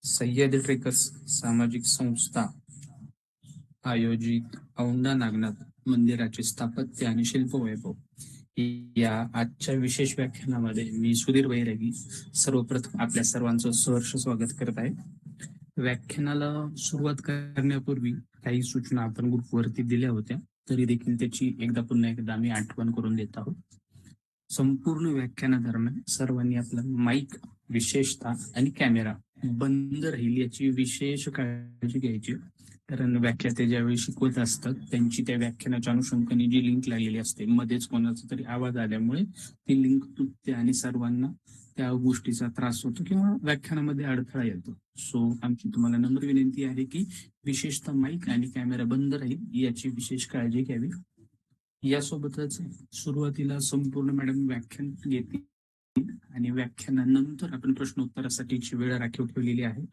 Sahyadri trekkers सामाजिक संस्था आयोजित औंढा नागनाथ मंदिराचे स्थापत्य आणि शिल्पवैभव या आजच्या विशेष व्याख्यानामध्ये मी सुधीर बैरागी सर्वप्रथम आपल्या सर्वांचं सहर्ष स्वागत करत आहे. व्याख्यानाला सुरुवात करण्यापूर्वी काही सूचना आपण ग्रुपवरती दिल्या होत्या, तरी देखील त्याची पुन्हा एकदा आम्ही आठवण करून देत आहोत. संपूर्ण व्याख्यानादरम्यान सर्वांनी आपला माईक विशेषतः आणि कॅमेरा बंद राहील याची विशेष काळजी घ्यायची, कारण व्याख्याते ज्यावेळी शिकवत असतात त्यांची त्या व्याख्यानाच्या अनुषंगाने जी लिंक लागलेली असते, मध्येच कोणाचा तरी आवाज आल्यामुळे ती लिंक तुटते आणि सर्वांना त्या गोष्टीचा त्रास होतो किंवा व्याख्यानामध्ये अडथळा येतो. सो आमची तुम्हाला नम्र विनंती आहे की विशेषतः माईक आणि कॅमेरा बंद राहील याची विशेष काळजी घ्यावी. यासोबतच सुरुवातीला संपूर्ण मॅडम व्याख्यान घेतील आणि व्याख्यानानंतर आपण प्रश्नोत्तरासाठीची वेळ राखीव ठेवलेली आहे.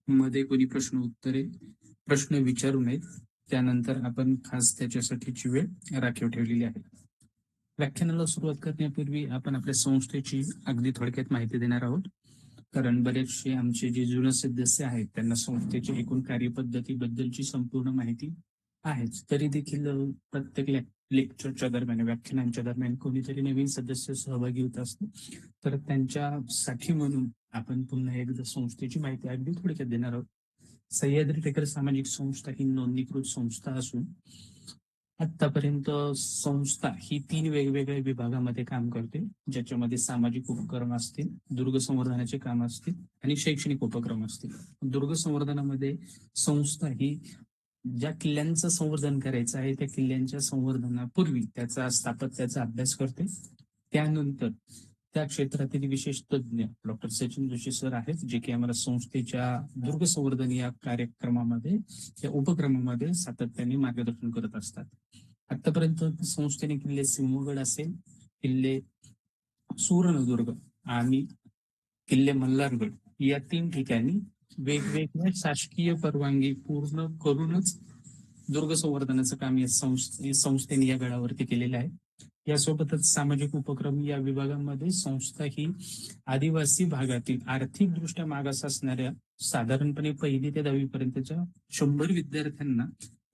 मध्ये कोणी प्रश्न विचारू नयेत, त्यानंतर आपण खास त्याच्यासाठीची वेळ राखीव ठेवलेली आहे. व्याख्यानाला सुरुवात करण्यापूर्वी आपण आपल्या संस्थेची अगदी थोडक्यात माहिती देणार आहोत, कारण बरेचसे आमचे जे जुने सदस्य आहेत त्यांना संस्थेच्या एकूण कार्यपद्धतीबद्दलची संपूर्ण माहिती आहेच. तरी देखील प्रत्येक लेक्चरच्या दरम्यान, व्याख्यानांच्या दरम्यान कोणीतरी नवीन सदस्य सहभागी होत असतो, तर त्यांच्यासाठी म्हणून आपण पुन्हा एकदा संस्थेची माहिती अगदी थोडक्यात देणार आहोत. सह्याद्री ट्रेकर सामाजिक संस्था ही नोंदणीकृत संस्था असून आतापर्यंत संस्था ही 3 वेगवेगळ्या विभागामध्ये काम करते, ज्याच्यामध्ये सामाजिक उपक्रम असतील, दुर्ग संवर्धनाचे काम असतील आणि शैक्षणिक उपक्रम असतील. दुर्ग संवर्धनामध्ये संस्था ही ज्या किल्ल्यांचं संवर्धन करायचं आहे त्या किल्ल्यांच्या संवर्धनापूर्वी त्याचा स्थापत्याचा अभ्यास करते. त्यानंतर त्या क्षेत्रातील विशेष तज्ञ डॉक्टर सचिन जोशी सर आहेत, जे की आम्हाला संस्थेच्या दुर्ग संवर्धन या कार्यक्रमामध्ये, या उपक्रमामध्ये सातत्याने मार्गदर्शन करत असतात. आतापर्यंत संस्थेने किल्ले सिंहगड असेल, किल्ले सुवर्णदुर्ग आणि किल्ले मल्हारगड या 3 ठिकाणी वेगवेगळ्या शासकीय परवानगी पूर्ण करूनच दुर्ग संवर्धनाचं काम या संस्थेने या गडावरती केलेलं आहे. यासोबतच सामाजिक उपक्रम या विभागामध्ये संस्था ही आदिवासी भागातील आर्थिकदृष्ट्या मागास असणाऱ्या साधारणपणे 1ली ते 10वी पर्यंतच्या 100 विद्यार्थ्यांना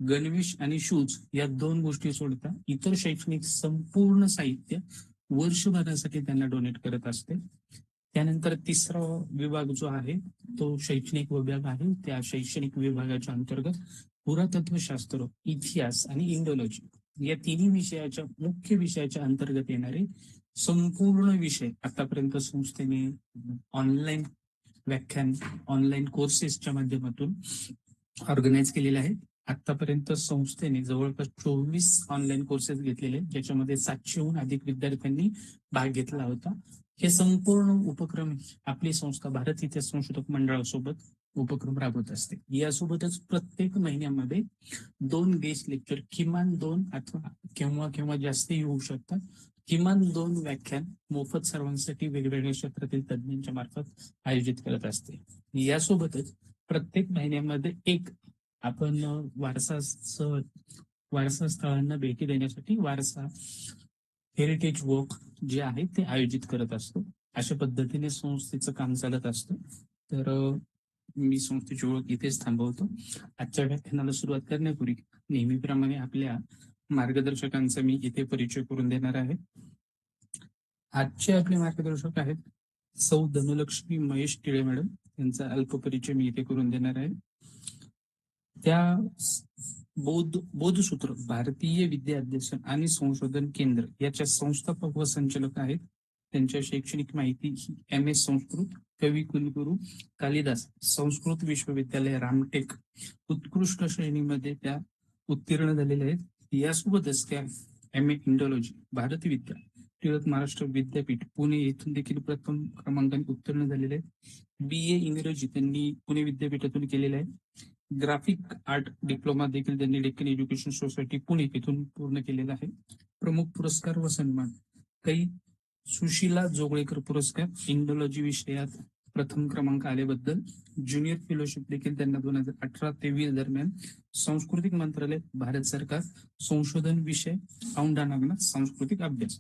गणवेश आणि शूज या 2 गोष्टी सोडता इतर शैक्षणिक संपूर्ण साहित्य वर्षभरासाठी त्यांना डोनेट करत असते. त्यानंतर 3रा विभाग जो आहे तो शैक्षणिक विभाग आहे. त्या शैक्षणिक विभागाच्या अंतर्गत पुरातत्वशास्त्र, इतिहास आणि इंडोलॉजी या 3 विषयाच्या मुख्य विषयाच्या अंतर्गत येणारे संपूर्ण विषय आतापर्यंत संस्थेने ऑनलाईन व्याख्यान, ऑनलाईन कोर्सेसच्या माध्यमातून ऑर्गनाईज केलेले आहेत. आतापर्यंत संस्थेने जवळपास 24 ऑनलाईन कोर्सेस घेतलेले, ज्याच्यामध्ये 700हून अधिक विद्यार्थ्यांनी भाग घेतला होता. हे संपूर्ण उपक्रम आपली संस्था भारत इतिहास संशोधक मंडळासोबत उपक्रम राबवत असते. यासोबतच प्रत्येक महिन्यामध्ये 2 गेस्ट लेक्चर, किमान 2 अथवा केव्हा जास्तही होऊ शकतात, किमान 2 व्याख्यान मोफत सर्वांसाठी वेगवेगळ्या क्षेत्रातील तज्ञांच्या मार्फत आयोजित करत असते. यासोबतच प्रत्येक महिन्यामध्ये एक आपण वारसा स्थळांना भेटी देण्यासाठी वारसा हेरिटेज वॉक जे आहे ते आयोजित करत असतो. अशा पद्धतीने संस्थेचं काम चालत असतं. तर मी संस्थेची ओळख इथेच थांबवतो. आजच्या व्याख्यानाला सुरुवात करण्यापूर्वी नेहमीप्रमाणे आपल्या मार्गदर्शकांचा मी इथे परिचय करून देणार आहे. आजचे आपले मार्गदर्शक आहेत सौ धनलक्ष्मी महेश टिळे मॅडम. त्यांचा अल्प परिचय मी इथे करून देणार आहे. त्या बोधसूत्र भारतीय विद्या अध्ययन आणि संशोधन केंद्र याच्या संस्थापक व संचालक आहेत. त्यांच्या शैक्षणिक माहिती ही MS संस्कृत, कवी कुलगुरू कालिदास संस्कृत विश्वविद्यालय रामटेक उत्कृष्ट श्रेणीमध्ये त्या उत्तीर्ण झालेल्या आहेत. यासोबतच त्या MA इंडोलॉजी भारतीय विद्या टिळक महाराष्ट्र विद्यापीठ पुणे येथून देखील प्रथम क्रमांकाने उत्तीर्ण झालेले आहेत. BA इंग्रजी त्यांनी पुणे विद्यापीठातून केलेलं आहे. ग्राफिक आर्ट डिप्लोमा देखील त्यांनी डेक्कन एज्युकेशन सोसायटी पुणे येथून पूर्ण केलेला आहे. प्रमुख पुरस्कार व सन्मान काही सुशीला जोगळेकर पुरस्कार इंडोलॉजी विषयात प्रथम क्रमांक आल्याबद्दल. ज्युनियर फेलोशिप देखील त्यांना 2018 ते 20 दरम्यान सांस्कृतिक मंत्रालय, भारत सरकार, संशोधन विषय औंढा नागनाथ सांस्कृतिक अभ्यास.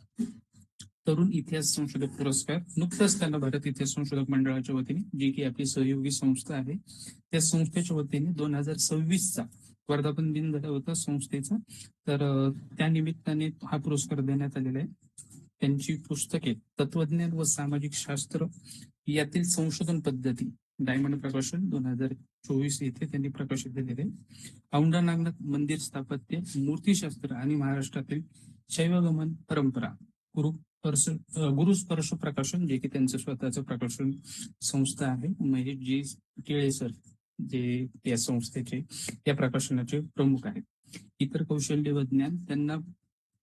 तरुण इतिहास संशोधक पुरस्कार नुकताच त्यांना भारत इतिहास संशोधक मंडळाच्या वतीने, जी की आपली सहयोगी संस्था आहे, त्या संस्थेच्या वतीने 2026चा वर्धापन दिन झाला होता संस्थेचा. तर त्या निमित्ताने हा पुरस्कार देण्यात आलेला आहे. त्यांची पुस्तके तत्वज्ञान व सामाजिक शास्त्र यातील संशोधन पद्धती, डायमंड प्रकाशन 2024 येथे त्यांनी प्रकाशित केलेले आहे. औंढा नागनाथ मंदिर स्थापत्य, मूर्तीशास्त्र आणि महाराष्ट्रातील शैवगमन परंपरा, गुरुस्पर्श प्रकाशन, जे की त्यांचं स्वतःचं प्रकाशन संस्था आहे. महेश जी केळे सर, जे त्या संस्थेचे या प्रकाशनाचे प्रमुख आहेत. इतर कौशल्य व ज्ञान, त्यांना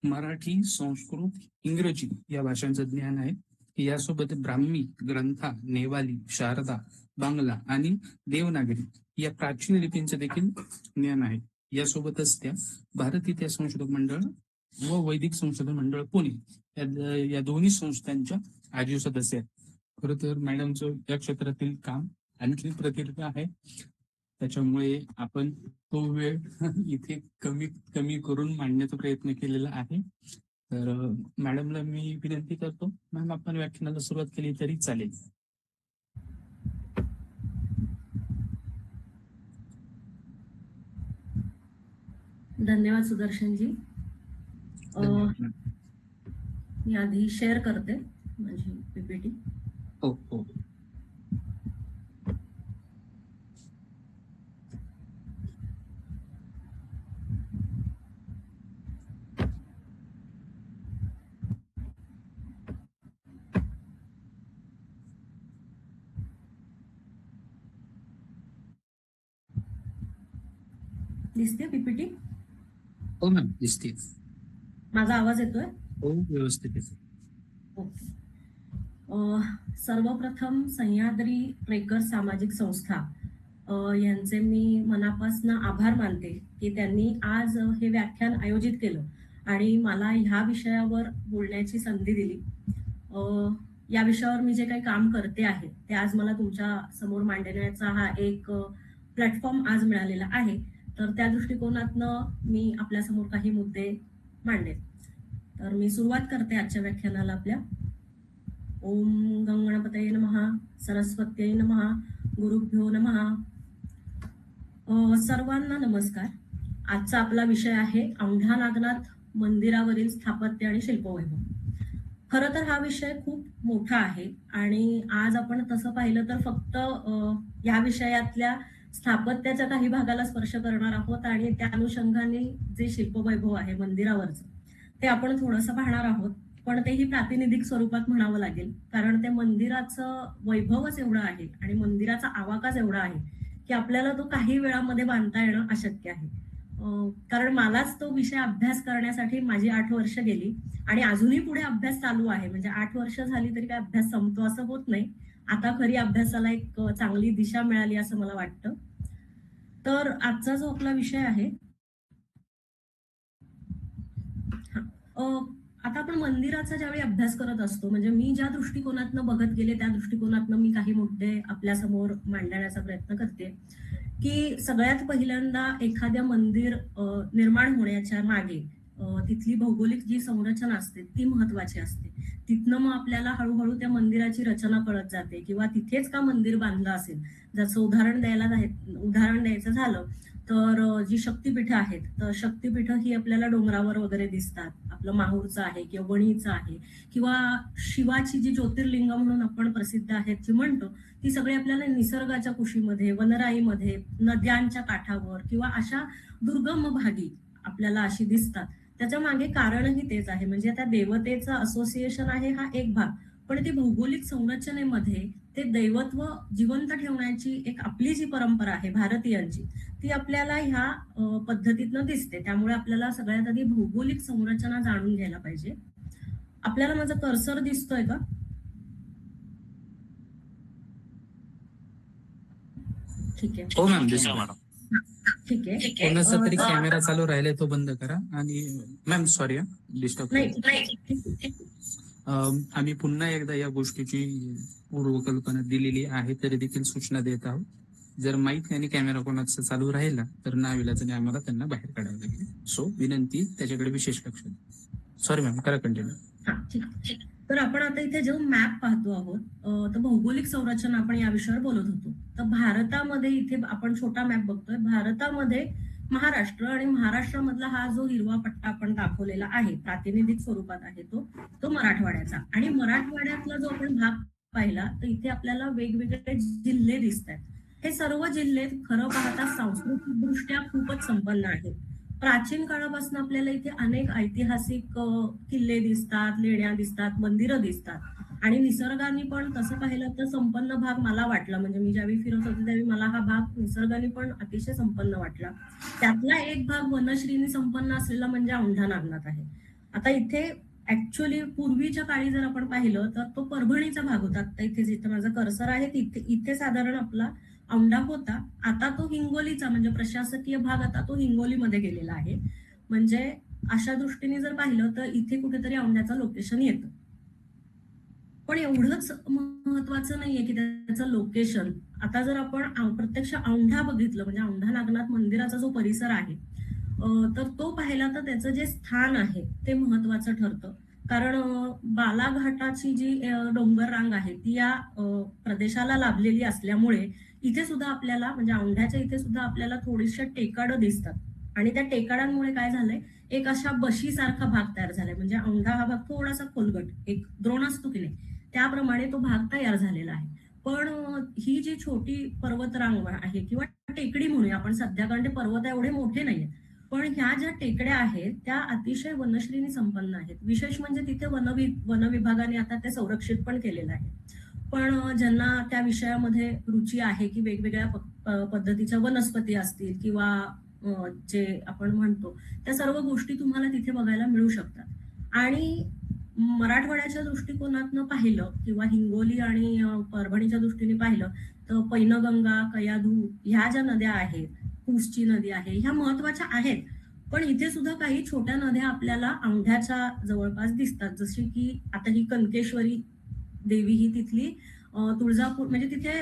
मराठी, संस्कृत, इंग्रजी या भाषांचं ज्ञान आहे. यासोबत ब्राह्मी ग्रंथा, नेवाली, शारदा, बांगला आणि देवनागरी या प्राचीन लिपींचं देखील ज्ञान आहे. यासोबतच त्या भारत इतिहास संशोधक मंडळ व वैदिक संशोधन मंडळ पुणे या दोन्ही संस्थांच्या आजीव सदस्य आहेत. खरं तर मॅडमचं या क्षेत्रातील काम आणखी प्रतीक आहे, त्याच्यामुळे आपण तो वेळ इथे कमी कमी करून मांडण्याचा प्रयत्न केलेला आहे. तर मॅडमला मी विनंती करतो, मॅम आपण व्याख्यानाला सुरुवात केली तरी चालेल. धन्यवाद सुदर्शनजी. मी आधी शेअर करते माझी पीपीटी. हो हो. दिसते पीपीटी? हो मॅम दिसते. माझा आवाज येतोय? हो व्यवस्थित येतो. ओके. सर्वप्रथम सह्याद्री ट्रेकर सामाजिक संस्था यांचे मी मनापासून आभार मानते की त्यांनी आज हे व्याख्यान आयोजित केलं आणि मला ह्या विषयावर बोलण्याची संधी दिली. या विषयावर मी जे काही काम करते आहे ते आज मला तुमच्या समोर मांडण्याचा हा एक प्लॅटफॉर्म आज मिळालेला आहे. तर त्या दृष्टिकोनातनं मी आपल्यासमोर काही मुद्दे मांडेल. तर मी सुरुवात करते आजच्या व्याख्यानाला आपल्या. ओम गंगणपतये नमः, सरस्वत्यै नमः, गुरुभ्यो नमः. सर्वांना नमस्कार. आजचा आपला विषय आहे औंढा नागनाथ मंदिरावरील स्थापत्य आणि शिल्पवैभव. खरं तर हा विषय खूप मोठा आहे आणि आज आपण तसं पाहिलं तर फक्त या विषयातल्या स्थापत्याच्या काही भागाला स्पर्श करणार आहोत आणि त्या अनुषंगाने जे शिल्पवैभव आहे मंदिरावरचं ते आपण थोडंसं पाहणार आहोत. पण तेही प्रातिनिधिक स्वरूपात म्हणावं लागेल, कारण ते मंदिराचं वैभवच एवढं आहे आणि मंदिराचा आवाकाच एवढा आहे की आपल्याला तो काही वेळामध्ये बांधता येणं अशक्य आहे. कारण मलाच तो विषय अभ्यास करण्यासाठी माझी 8 वर्ष गेली आणि अजूनही पुढे अभ्यास चालू आहे. म्हणजे 8 वर्ष झाली तरी काय अभ्यास संपतो असं होत नाही. आता खरी अभ्यासाला एक चांगली दिशा मिळाली असं मला वाटतं. तर आजचा जो आपला विषय आहे, आता आपण मंदिराचा ज्यावेळी अभ्यास करत असतो, म्हणजे मी ज्या दृष्टिकोनातनं बघत गेले त्या दृष्टिकोनातनं मी काही मुद्दे आपल्यासमोर मांडण्याचा प्रयत्न करते. की सगळ्यात पहिल्यांदा एखाद्या मंदिर निर्माण होण्याच्या मागे तिथली भौगोलिक जी संरचना असते ती महत्वाची असते. तिथनं मग आपल्याला हळूहळू त्या मंदिराची रचना कळत जाते किंवा तिथेच का मंदिर बांधलं असेल. जसं उदाहरण द्यायचं झालं तर जी शक्तिपीठं आहेत, तर शक्तिपीठं ही आपल्याला डोंगरावर वगैरे दिसतात. आपलं माहूरचं आहे किंवा वणीचं आहे किंवा शिवाची जी ज्योतिर्लिंग म्हणून आपण प्रसिद्ध आहेत जी म्हणतो, ती सगळी आपल्याला निसर्गाच्या कुशीमध्ये, वनराईमध्ये, नद्यांच्या काठावर किंवा अशा दुर्गम भागी आपल्याला अशी दिसतात. त्याच्या मागे कारणही तेच आहे. म्हणजे त्या देवतेचं असोसिएशन आहे हा एक भाग, पण ती भौगोलिक संरचनेमध्ये ते दैवत्व जिवंत ठेवण्याची एक आपली जी परंपरा आहे भारतीयांची, ती आपल्याला ह्या पद्धतीतनं दिसते. त्यामुळे आपल्याला सगळ्यात आधी भौगोलिक संरचना जाणून घ्यायला पाहिजे. आपल्याला माझा कर्सर दिसतोय का? ठीक आहे. हो मॅम दिसतो मॅडम. ठीक आहे. कोणाचा तरी कॅमेरा चालू राहिलाय तो बंद करा. आणि मॅम सॉरी डिस्टर्ब नाही. आम्ही पुन्हा एकदा या गोष्टीची पूर्वकल्पना दिलेली आहे तरी देखील सूचना देत आहोत. जर माईक आणि कॅमेरा कोणाचा चालू राहिला तर नाविलाजाने आम्हाला त्यांना बाहेर काढावं लागेल. सो विनंती त्याच्याकडे विशेष लक्ष द्या. सॉरी मॅम, करा कंटिन्यू. तर आपण आता इथे जो मॅप पाहतो आहोत, तर भौगोलिक संरचना आपण या विषयावर बोलत होतो. तर भारतामध्ये इथे आपण छोटा मॅप बघतोय. भारतामध्ये महाराष्ट्र आणि महाराष्ट्रामधला हा जो हिरवा पट्टा आपण दाखवलेला आहे, प्रातिनिधिक स्वरूपात आहे तो मराठवाड्याचा. आणि मराठवाड्यातला जो आपण भाग पाहिला, तर इथे आपल्याला वेगवेगळे जिल्हे दिसत आहेत. हे सर्व जिल्हे खरं पाहता सांस्कृतिकदृष्ट्या खूपच संपन्न आहेत. प्राचीन काळापासून आपल्याला इथे अनेक ऐतिहासिक किल्ले दिसतात, लेण्या दिसतात, मंदिरं दिसतात आणि निसर्गाने पण तसं पाहिलं तर संपन्न भाग मला वाटला. म्हणजे मी ज्यावेळी फिरत होते त्यावेळी मला हा भाग निसर्गाने पण अतिशय संपन्न वाटला. त्यातला एक भाग वनश्रीने संपन्न असलेला म्हणजे औंढा नागनाथ आहे. आता इथे ऍक्च्युअली पूर्वीच्या काळी जर आपण पाहिलं तर तो परभणीचा भाग होता. आता इथे जिथे माझा कर्सर आहे तिथे इथे साधारण आपला औंढा होता. आता तो हिंगोलीचा म्हणजे प्रशासकीय भाग आता तो हिंगोलीमध्ये गेलेला आहे. म्हणजे अशा दृष्टीने जर पाहिलं तर इथे कुठेतरी औंढ्याचं लोकेशन येतं. पण एवढंच महत्वाचं नाहीये की त्याचं लोकेशन. आता जर आपण प्रत्यक्ष औंढा बघितलं म्हणजे औंढा नागनाथ मंदिराचा जो परिसर आहे, तर तो पाहिला तर त्याचं जे स्थान आहे ते महत्वाचं ठरतं. कारण बालाघाटाची जी डोंगर रांग आहे ती या प्रदेशाला लाभलेली असल्यामुळे इथे सुद्धा आपल्याला म्हणजे औंढ्याच्या इथे सुद्धा आपल्याला थोडीशा टेकाडं दिसतात. आणि त्या टेकाडांमुळे काय झालंय, एक अशा बशीसारखा भाग तयार झालाय. म्हणजे औंढा हा भाग थोडासा खोलगट, एक द्रोण असतो की नाही, त्याप्रमाणे तो भाग तयार झालेला आहे. पण ही जी छोटी पर्वतरांग आहे किंवा टेकडी म्हणूया आपण सध्या, कारण ते पर्वत एवढे मोठे नाहीयेत. पण ह्या ज्या टेकड्या आहेत त्या अतिशय वनश्रीनी संपन्न आहेत. विशेष म्हणजे तिथे वन विभागाने आता ते संरक्षित पण केलेलं आहे. पण ज्यांना त्या विषयामध्ये रुची आहे की वेगवेगळ्या पद्धतीच्या वनस्पती असतील किंवा जे आपण म्हणतो त्या सर्व गोष्टी तुम्हाला तिथे बघायला मिळू शकतात. आणि मराठवाड्याच्या दृष्टिकोनातनं पाहिलं किंवा हिंगोली आणि परभणीच्या दृष्टीने पाहिलं तर पैनगंगा, कयाधू ह्या ज्या नद्या आहेत, पुसची नदी आहे, ह्या महत्वाच्या आहेत. पण इथे सुद्धा काही छोट्या नद्या आपल्याला औंढ्याच्या जवळपास दिसतात. जशी की आता ही कनकेश्वरी देवी ही तिथली तुळजापूर म्हणजे तिथे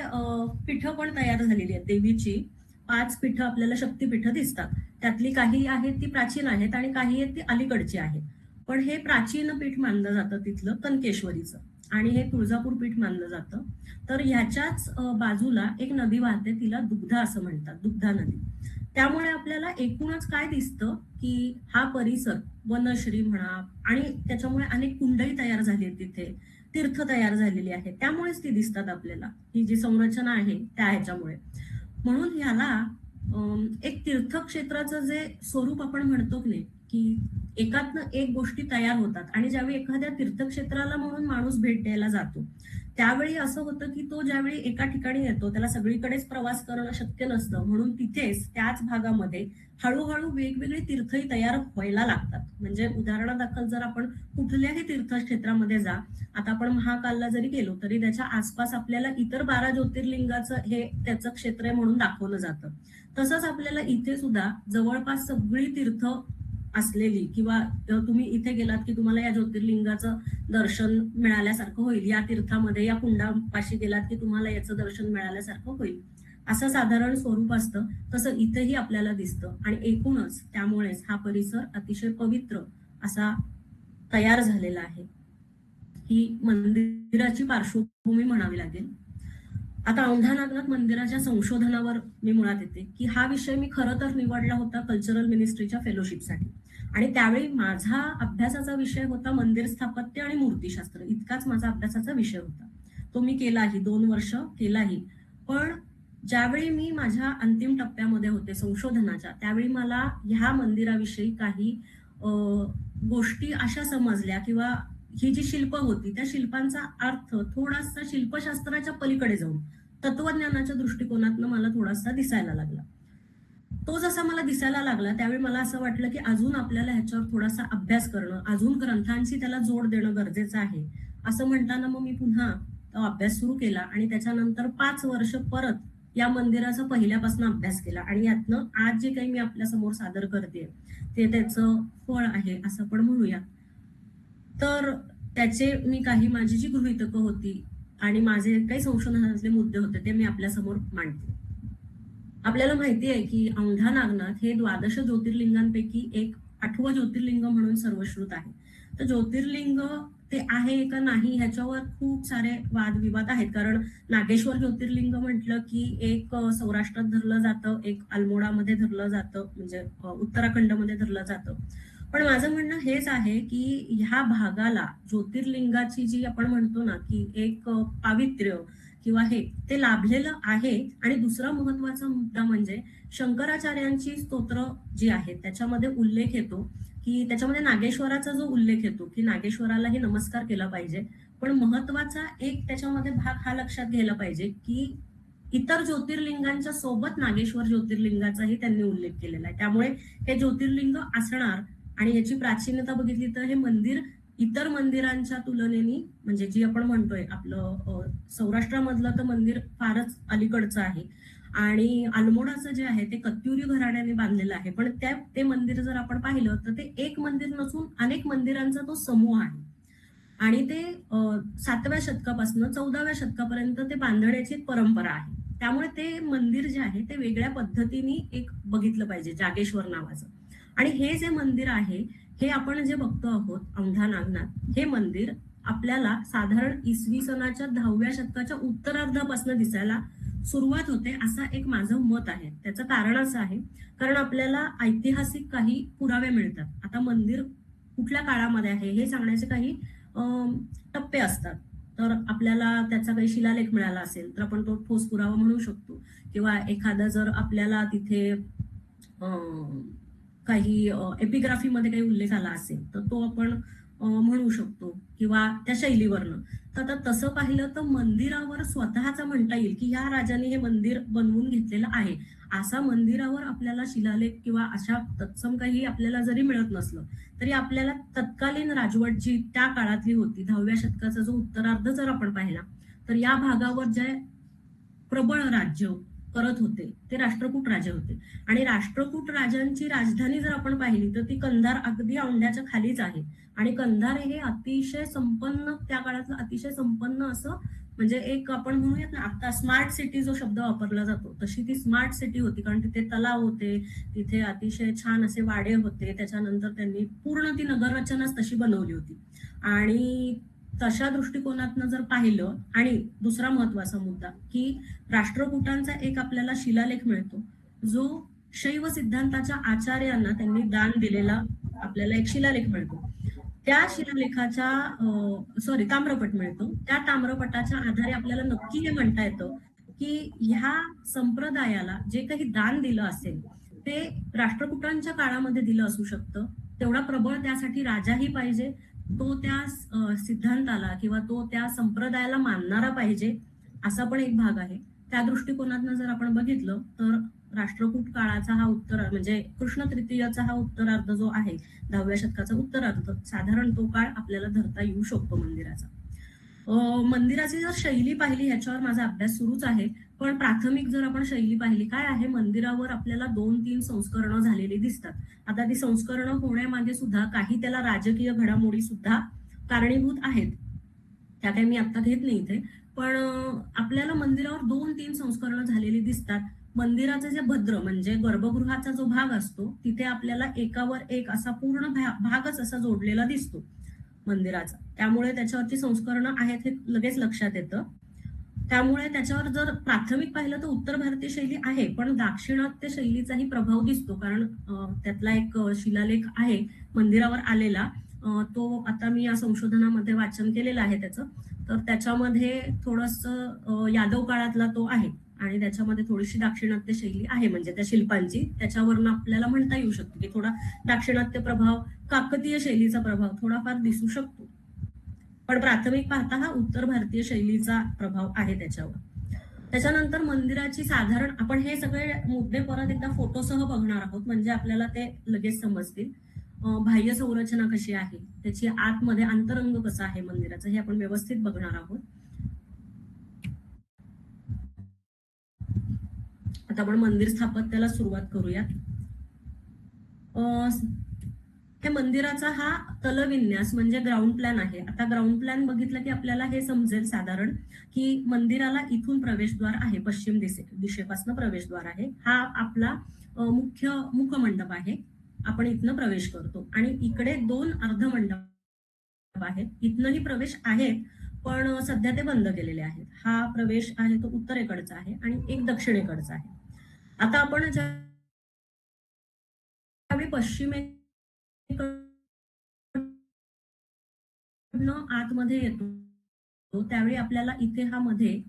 पीठं पण तयार झालेली आहेत देवीची. 5 पीठं आपल्याला शक्तिपीठं दिसतात. त्यातली काही आहेत ती प्राचीन आहेत आणि काही आहेत ती अलीकडची आहेत. पण हे प्राचीन पीठ मानलं जातं तिथलं कनकेश्वरीचं आणि हे तुळजापूर पीठ मानलं जातं. तर ह्याच्याच बाजूला एक नदी वाहते, तिला दुग्धा असं म्हणतात, दुग्धा नदी. त्यामुळे आपल्याला एकूणच काय दिसतं की हा परिसर वनश्री म्हणा आणि त्याच्यामुळे अनेक कुंडही तयार झाली आहेत तिथे, तीर्थ तयार झालेली आहेत, त्यामुळेच ती दिसतात आपल्याला. ही जी संरचना आहे त्या ह्याच्यामुळे. म्हणून ह्याला एक तीर्थक्षेत्राचं जे स्वरूप आपण म्हणतो की नाही, की एकातनं एक गोष्टी तयार होतात आणि ज्यावेळी एखाद्या तीर्थक्षेत्राला म्हणून माणूस भेट द्यायला जातो त्यावेळी असं होतं की तो ज्यावेळी एका ठिकाणी येतो त्याला सगळीकडेच प्रवास करणं शक्य नसतं. म्हणून तिथेच त्याच भागामध्ये हळूहळू वेगवेगळे तीर्थही तयार व्हायला लागतात. म्हणजे उदाहरणादाखल जर आपण कुठल्याही तीर्थक्षेत्रामध्ये जा, आता आपण महाकालला जरी गेलो तरी त्याच्या आसपास आपल्याला इतर 12 ज्योतिर्लिंगाचं हे त्याचं क्षेत्र आहे म्हणून दाखवलं जातं. तसंच आपल्याला इथे सुद्धा जवळपास सगळी तीर्थ असलेली किंवा तुम्ही इथे गेलात की तुम्हाला या ज्योतिर्लिंगाचं दर्शन मिळाल्यासारखं होईल, या तीर्थामध्ये या कुंडापाशी गेलात की तुम्हाला याचं दर्शन मिळाल्यासारखं होईल, असं साधारण स्वरूप असतं. तसं इथेही आपल्याला दिसतं आणि एकूणच त्यामुळेच हा परिसर अतिशय पवित्र असा तयार झालेला आहे. ही मंदिराची पार्श्वभूमी म्हणावी लागेल. आता औंढा नागनाथ मंदिराच्या संशोधनावर मी मुळात येते की हा विषय मी खरं तर निवडला होता कल्चरल मिनिस्ट्रीच्या फेलोशिपसाठी आणि त्यावेळी माझा अभ्यासाचा विषय होता मंदिर स्थापत्य आणि मूर्तीशास्त्र, इतकाच माझा अभ्यासाचा विषय होता. तो मी केलाही, 2 वर्ष केलाही. पण ज्यावेळी मी माझ्या अंतिम टप्प्यामध्ये होते संशोधनाच्या त्यावेळी मला ह्या मंदिराविषयी काही गोष्टी अशा समजल्या किंवा ही जी शिल्प होती त्या शिल्पांचा अर्थ थोडासा शिल्पशास्त्राच्या पलीकडे जाऊन तत्वज्ञानाच्या दृष्टिकोनातनं मला थोडासा दिसायला लागला. तो जसा मला दिसायला लागला त्यावेळी मला असं वाटलं की अजून आपल्याला ह्याच्यावर थोडासा अभ्यास करणं, अजून ग्रंथांशी त्याला जोड देणं गरजेचं आहे. असं म्हणताना मग मी पुन्हा तो अभ्यास सुरू केला आणि त्याच्यानंतर 5 वर्ष परत या मंदिराचा पहिल्यापासून अभ्यास केला आणि यातनं आज जे काही मी आपल्या समोर सादर करते ते त्याचं फळ आहे असं पण म्हणूया. तर त्याचे मी काही माझी जी गृहीतकं होती आणि माझे काही संशोधनातले मुद्दे होते ते मी आपल्यासमोर मांडते. आपल्याला माहिती आहे की औंढा नागनाथ हे 12 ज्योतिर्लिंगांपैकी एक 8वं ज्योतिर्लिंग म्हणून सर्वश्रुत आहे. तर ज्योतिर्लिंग ते आहे का नाही ह्याच्यावर खूप सारे वादविवाद आहेत. कारण नागेश्वर ज्योतिर्लिंग म्हटलं की एक सौराष्ट्रात धरलं जातं, एक अल्मोडामध्ये धरलं जातं, म्हणजे उत्तराखंडमध्ये धरलं जातं. पण माझं म्हणणं हेच आहे की ह्या भागाला ज्योतिर्लिंगाची जी आपण म्हणतो ना की एक पावित्र्य किंवा हे ते लाभलेलं आहे. आणि दुसरा महत्वाचा मुद्दा म्हणजे शंकराचार्यांची स्तोत्र जी आहेत त्याच्यामध्ये उल्लेख येतो की त्याच्यामध्ये नागेश्वराचा जो उल्लेख येतो की नागेश्वरालाही नमस्कार केला पाहिजे. पण महत्वाचा एक त्याच्यामध्ये भाग हा लक्षात घ्यायला पाहिजे की इतर ज्योतिर्लिंगांच्या सोबत नागेश्वर ज्योतिर्लिंगाचाही त्यांनी उल्लेख केलेला आहे. त्यामुळे हे ज्योतिर्लिंग असणार आणि याची प्राचीनता बघितली तर हे मंदिर इतर मंदिरांच्या तुलनेने म्हणजे जी आपण म्हणतोय आपलं सौराष्ट्रामधलं तर मंदिर फारच अलीकडचं आहे. आणि अल्मोडाचं जे आहे ते कत्युरी घराण्याने बांधलेलं आहे. पण ते मंदिर जर आपण पाहिलं तर ते एक मंदिर नसून अनेक मंदिरांचा तो समूह आहे. आणि ते 7व्या शतकापासून 14व्या शतकापर्यंत ते बांधण्याची एक परंपरा आहे. त्यामुळे ते मंदिर जे आहे ते वेगळ्या पद्धतीने एक बघितलं पाहिजे जागेश्वर नावाचं. आणि हे जे मंदिर आहे हे आपण जे बघतो आहोत औंढा नागनाथ, हे मंदिर आपल्याला साधारण इसवी सनाच्या 10व्या शतकाच्या उत्तरार्धापासून दिसायला सुरुवात होते असं एक माझं मत आहे. त्याचं कारण असं आहे कारण आपल्याला ऐतिहासिक काही पुरावे मिळतात. आता मंदिर कुठल्या काळामध्ये आहे हे सांगण्याचे काही टप्पे असतात. तर आपल्याला त्याचा काही शिलालेख मिळाला असेल तर आपण तो ठोस पुरावा म्हणू शकतो. किंवा एखादा जर आपल्याला तिथे काही एपिग्राफीमध्ये काही उल्लेख आला असेल तर तो आपण म्हणू शकतो किंवा त्या शैलीवरनं. तर आता तसं पाहिलं तर मंदिरावर स्वतःचा म्हणता येईल की ह्या राजाने हे मंदिर बनवून घेतलेलं आहे असा मंदिरावर आपल्याला शिलालेख किंवा अशा तत्सम काही आपल्याला जरी मिळत नसलं तरी आपल्याला तत्कालीन राजवट जी त्या काळातली होती 10व्या शतकाचा जो उत्तरार्ध जर आपण पाहिला तर या भागावर जे प्रबळ राज्य करत होते ते राष्ट्रकूट राजे होते. आणि राष्ट्रकूट राजांची राजधानी जर आपण पाहिली तर ती कंधार अगदी औंढ्याच्या खालीच आहे. आणि कंधार हे अतिशय संपन्न त्या काळातलं अतिशय संपन्न असं म्हणजे एक आपण म्हणूयात ना आता स्मार्ट सिटी जो शब्द वापरला जातो तशी ती स्मार्ट सिटी होती. कारण तिथे तलाव होते, तिथे अतिशय छान असे वाडे होते. त्याच्यानंतर त्यांनी पूर्ण ती नगररचनाच तशी बनवली होती. आणि तशा दृष्टिकोनातनं जर पाहिलं आणि दुसरा महत्वाचा मुद्दा की राष्ट्रकूटांचा एक आपल्याला शिलालेख मिळतो जो शैव सिद्धांताच्या आचार्यांना त्यांनी दान दिलेला आपल्याला एक शिलालेख मिळतो. त्या शिलालेखाच्या ताम्रपट मिळतो. त्या ताम्रपटाच्या आधारे आपल्याला नक्की हे म्हणता येतं की ह्या संप्रदायाला जे काही दान दिलं असेल ते राष्ट्रकूटांच्या काळामध्ये दिलं असू शकतं. तेवढा प्रबळ त्यासाठी राजाही पाहिजे, तो त्या सिद्धांताला किंवा तो त्या संप्रदायाला मानणारा पाहिजे असा पण एक भाग आहे. त्या दृष्टिकोनातनं जर आपण बघितलं तर राष्ट्रकूट काळाचा हा म्हणजे कृष्ण तृतीयाचा हा उत्तरार्ध जो आहे 10व्या शतकाचा उत्तरार्ध साधारण तो काळ आपल्याला धरता येऊ शकतो मंदिराचा. मंदिराची जर शैली पाहिली ह्याच्यावर माझा अभ्यास सुरूच आहे. पण प्राथमिक जर आपण शैली पाहिली काय आहे मंदिरावर आपल्याला 2-3 संस्करणं झालेली दिसतात. आता ती संस्करणं होण्यामागे सुद्धा काही त्याला राजकीय घडामोडी सुद्धा कारणीभूत आहेत. त्या काही मी आता घेत नाही इथे. पण आपल्याला मंदिरावर 2-3 संस्करणं झालेली दिसतात. मंदिराचं जे भद्र म्हणजे गर्भगृहाचा जो भाग असतो तिथे आपल्याला एकावर एक असा पूर्ण भागच असा जोडलेला दिसतो मंदिराचा. त्यामुळे त्याच्यावरची संस्करणं आहेत हे लगेच लक्षात येतं. त्यामुळे त्याच्यावर जर प्राथमिक पाहिलं तर उत्तर भारतीय शैली आहे पण दाक्षिणात्य शैलीचाही प्रभाव दिसतो. कारण त्यातला एक शिलालेख आहे मंदिरावर आलेला, तो आता मी या संशोधनामध्ये वाचन केलेलं आहे त्याचं. तर त्याच्यामध्ये थोडंसं यादव काळातला तो आहे आणि त्याच्यामध्ये थोडीशी दाक्षिणात्य शैली आहे म्हणजे त्या शिल्पांची. त्याच्यावरनं आपल्याला म्हणता येऊ शकतो की थोडा दाक्षिणात्य प्रभाव, काकतीय शैलीचा प्रभाव थोडाफार दिसू शकतो. पण प्राथमिक पाहता हा उत्तर भारतीय शैलीचा प्रभाव आहे त्याच्यावर. त्याच्यानंतर मंदिराची साधारण आपण हे सगळे मुद्दे परत एकदा फोटोसह बघणार आहोत म्हणजे आपल्याला ते लगेच समजतील. बाह्य संरचना कशी आहे, त्याची आतमध्ये अंतरंग कसा आहे मंदिराचं हे आपण व्यवस्थित बघणार आहोत. आता आपण मंदिर स्थापत्याला सुरुवात करूयात. हे मंदिराचा हा तलविन्यास म्हणजे ग्राउंड प्लॅन आहे. आता ग्राउंड प्लॅन बघितलं की आपल्याला हे समजेल साधारण की मंदिराला इथून प्रवेशद्वार आहे, पश्चिम दिशेपासून प्रवेशद्वार आहे. हा आपला मुख्य मुखमंडप आहे. आपण इथनं प्रवेश करतो आणि इकडे 2 अर्धमंडप आहेत. इथनंही प्रवेश आहेत, पण सध्या ते बंद केलेले आहेत. हा प्रवेश आहे तो उत्तरेकडचा आहे आणि एक दक्षिणेकडचा आहे. आता आपण ज्यावेळी पश्चिमेकडनं आतमध्ये येतो, त्यावेळी आपल्याला इथे हा मध्ये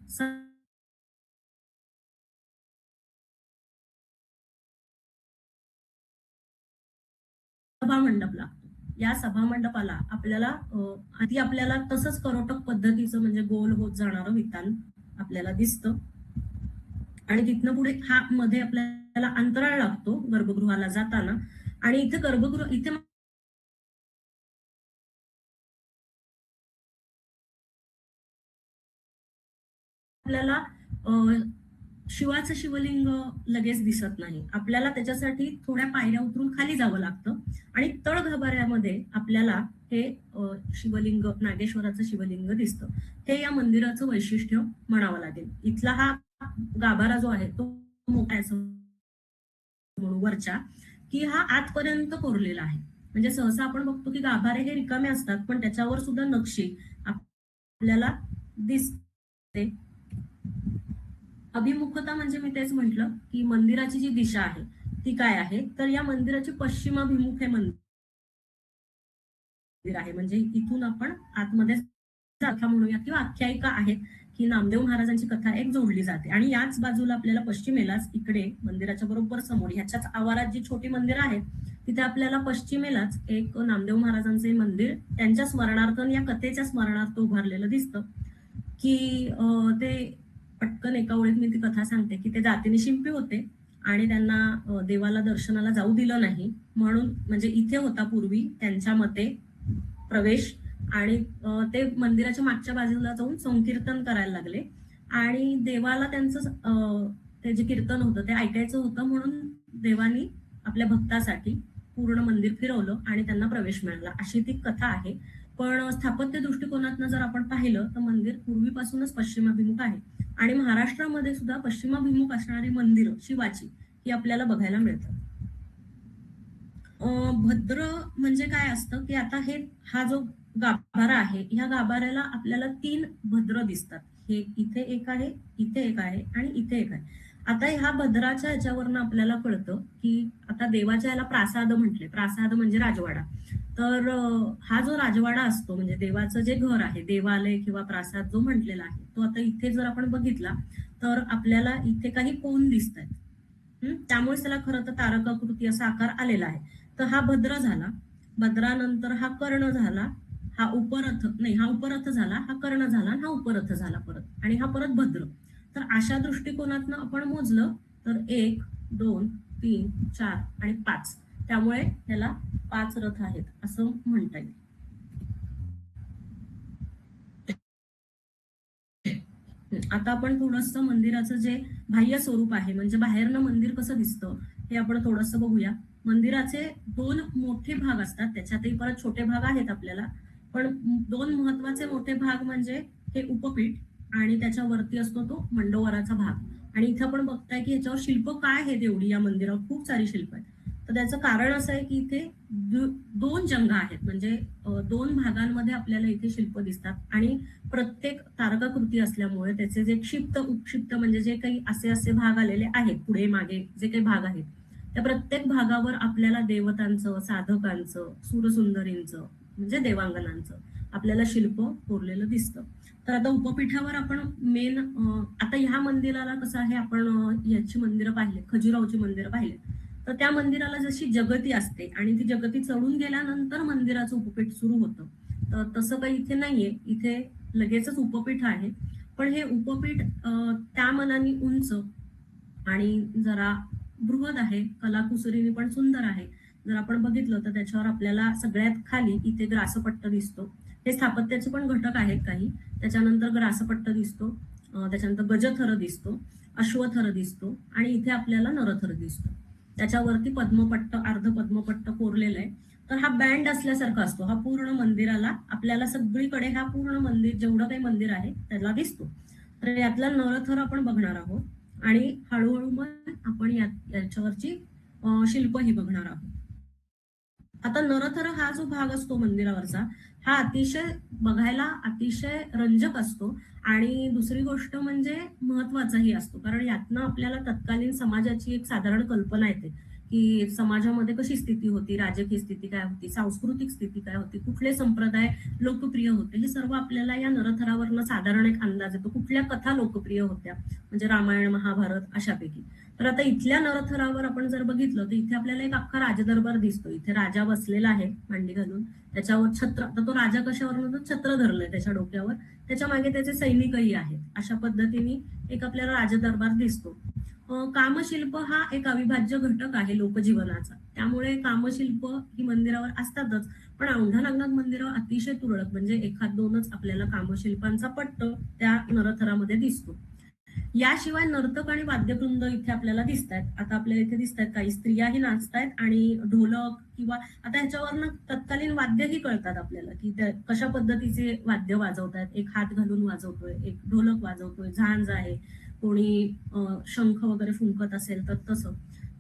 सभामंडप लागतो. या सभामंडपाला आपल्याला आधी आपल्याला तसंच करोटक पद्धतीचं म्हणजे गोल होत जाणारं वितान आपल्याला दिसतं आणि तिथनं पुढे हा मध्ये आपल्याला अंतराळ लागतो गर्भगृहाला जाताना आणि इथे इथे आपल्याला शिवाचं शिवलिंग लगेच दिसत नाही. आपल्याला त्याच्यासाठी थोड्या पायऱ्या उतरून खाली जावं लागतं आणि तळ गाभाऱ्यामध्ये आपल्याला हे शिवलिंग, नागेश्वराचं शिवलिंग दिसतं. हे या मंदिराचं वैशिष्ट्य म्हणावं लागेल. इथला हा गाभारा जो आहे तो मोठा म्हणून वरच्या की हा आतपर्यंत कोरलेला आहे. म्हणजे सहसा आपण बघतो की गाभारे हे रिकामे असतात, पण त्याच्यावर सुद्धा नक्षी आपल्याला दिसते. अभिमुखता म्हणजे मी तेच म्हटलं की मंदिराची जी दिशा आहे ती काय आहे, तर या मंदिराची पश्चिमाभिमुख हे मंदिर आहे. म्हणजे इथून आपण आतमध्ये कथा म्हणूया किंवा आख्यायिका आहे की नामदेव महाराजांची कथा एक जोडली जाते आणि याच बाजूला आपल्याला पश्चिमेलाच इकडे मंदिराच्या बरोबर समोर ह्याच्याच आवारात जी छोटी मंदिर आहेत तिथे आपल्याला पश्चिमेलाच एक नामदेव महाराजांचे मंदिर त्यांच्या स्मरणार्थ या कथेच्या स्मरणार्थ उभारलेलं दिसतं की ते पटकन एका ओळीत मी ती कथा सांगते की ते जातीने शिंपी होते आणि त्यांना देवाला दर्शनाला जाऊ दिलं नाही म्हणून म्हणजे इथे होता पूर्वी त्यांच्या मते प्रवेश आणि ते मंदिराच्या मागच्या बाजूला जाऊन संकीर्तन करायला लागले आणि देवाला त्यांचं ते जे कीर्तन होतं ते ऐकायचं होतं म्हणून देवानी आपल्या भक्तासाठी पूर्ण मंदिर फिरवलं आणि त्यांना प्रवेश मिळाला अशी ती कथा आहे. पण स्थापत्य दृष्टिकोनातनं जर आपण पाहिलं तर मंदिर पूर्वीपासूनच पश्चिमाभिमुख आहे आणि महाराष्ट्रामध्ये सुद्धा पश्चिमाभिमुख असणारी मंदिरं शिवाची ही आपल्याला बघायला मिळतात. भद्र म्हणजे काय असतं की आता हा जो गाभारा आहे ह्या गाभाऱ्याला आपल्याला 3 भद्र दिसतात. हे इथे एक आहे, इथे एक आहे आणि इथे एक आहे. आता ह्या भद्राच्या ह्याच्यावरनं आपल्याला कळतं की आता देवाच्या याला प्रासाद म्हटले. प्रासाद म्हणजे राजवाडा. तर हा जो राजवाडा असतो म्हणजे देवाचं जे घर आहे, देवालय किंवा प्रासाद जो म्हटलेला आहे तो आता इथे जर आपण बघितला तर आपल्याला इथे काही कोन दिसत आहेत. त्यामुळे त्याला खरं तर तारकाकृती असा आकार आलेला आहे. तर हा भद्र झाला, भद्रानंतर हा कर्ण झाला, हा उपरथ झाला, हा कर्ण झाला, हा उपरथ झाला परत आणि हा परत भद्र. तर अशा दृष्टिकोनातनं आपण मोजलं तर 1, 2, 3, 4 आणि 5. त्यामुळे त्याला 5 रथ आहेत असं म्हणता येईल. आता आपण थोडंसं मंदिराचं जे बाह्य स्वरूप आहे म्हणजे बाहेरनं मंदिर कसं दिसतं हे आपण थोडंसं बघूया. मंदिराचे 2 मोठे भाग असतात, त्याच्यातही परत छोटे भाग आहेत आपल्याला, पण 2 महत्वाचे मोठे भाग म्हणजे हे उपपीठ आणि त्याच्यावरती असतो तो मंडोवराचा भाग. आणि इथं आपण बघताय की ह्याच्यावर शिल्प काय आहेत एवढी या मंदिरावर खूप सारी शिल्प आहेत. तर त्याचं कारण असं आहे की इथे 2 जंगा आहेत म्हणजे 2 भागांमध्ये आपल्याला इथे शिल्प दिसतात आणि प्रत्येक तारकाकृती असल्यामुळे त्याचे जे क्षिप्त उपक्षिप्त म्हणजे जे काही असे भाग आलेले आहेत पुढे मागे जे काही भाग आहेत त्या प्रत्येक भागावर आपल्याला देवतांचं, साधकांचं, सुरसुंदरींचं म्हणजे देवांगनांचं आपल्याला शिल्प कोरलेलं दिसतं. तर आता उपपीठावर आपण मेन आता ह्या मंदिराला कसं आहे आपण याची मंदिरं पाहिले, खजुरावची मंदिरं पाहिले तर त्या मंदिराला जशी जगती असते आणि ती जगती चढून गेल्यानंतर मंदिराचं उपपीठ सुरू होतं. तर तसं काही इथे नाहीये, इथे लगेचच उपपीठ आहे. पण हे उपपीठ त्या मनाने उंच आणि जरा बृहद आहे, कलाकुसरीने पण सुंदर आहे. जर आपण बघितलं तर त्याच्यावर आपल्याला सगळ्यात खाली इथे ग्रासपट्ट दिसतो. हे स्थापत्याचे पण घटक आहेत काही. त्याच्यानंतर ग्रासपट्ट दिसतो, त्याच्यानंतर गजथर दिसतो, अश्वथर दिसतो आणि इथे आपल्याला नरथर दिसतो. त्याच्यावरती पद्मपट्ट, अर्ध पद्मपट्ट कोरलेलं आहे. तर हा बँड असल्यासारखा असतो. हा पूर्ण मंदिराला आपल्याला सगळीकडे हा पूर्ण मंदिर जेवढं काही मंदिर आहे त्याला दिसतो. तर यातला नरथर आपण बघणार आहोत आणि हळूहळू मग आपण याच्यावरची शिल्प ही बघणार आहोत. आता नरथर हा जो भाग असतो मंदिरावरचा, हा अतिशय बघायला अतिशय रंजक असतो आणि दुसरी गोष्ट म्हणजे महत्वाचाही असतो. कारण यातनं आपल्याला तत्कालीन समाजाची एक साधारण कल्पना येते, की समाजामध्ये कशी स्थिती होती, राजकीय स्थिती काय होती, सांस्कृतिक स्थिती काय होती, कुठले संप्रदाय लोकप्रिय होते, हे सर्व आपल्याला या नरथरावरनं साधारण एक अंदाज येतो. कुठल्या कथा लोकप्रिय होत्या, म्हणजे रामायण, महाभारत अशापैकी. तर आता इथल्या नरथरावर आपण जर बघितलं तर इथे आपल्याला एक अख्खा राजदरबार दिसतो. इथे राजा बसलेला आहे मांडी घालून, त्याच्यावर छत्र, तर तो राजा कशावर तो छत्र धरलंय त्याच्या डोक्यावर, त्याच्या मागे त्याचे सैनिकही आहेत. अशा पद्धतीने एक आपल्याला राजदरबार दिसतो. कामशिल्प हा एक अविभाज्य घटक आहे लोकजीवनाचा, त्यामुळे कामशिल्प ही मंदिरावर असतातच. पण औंढा नागनाथ मंदिरावर अतिशय तुरळक, म्हणजे एखाद दोनच आपल्याला कामशिल्पांचा पट्ट त्या नरथरामध्ये दिसतो. याशिवाय नर्तक आणि वाद्यवृंद इथे आपल्याला दिसत आहेत. आता आपल्याला इथे दिसत आहेत काही स्त्रियाही नाचतायत आणि ढोलक किंवा आता ह्याच्यावरनं तत्कालीन वाद्यही कळतात आपल्याला, की कशा पद्धतीचे वाद्य वाजवतायत. एक हात घालून वाजवतोय, एक ढोलक वाजवतोय, झांज आहे, कोणी शंख वगैरे फुंकत असेल तर तसं.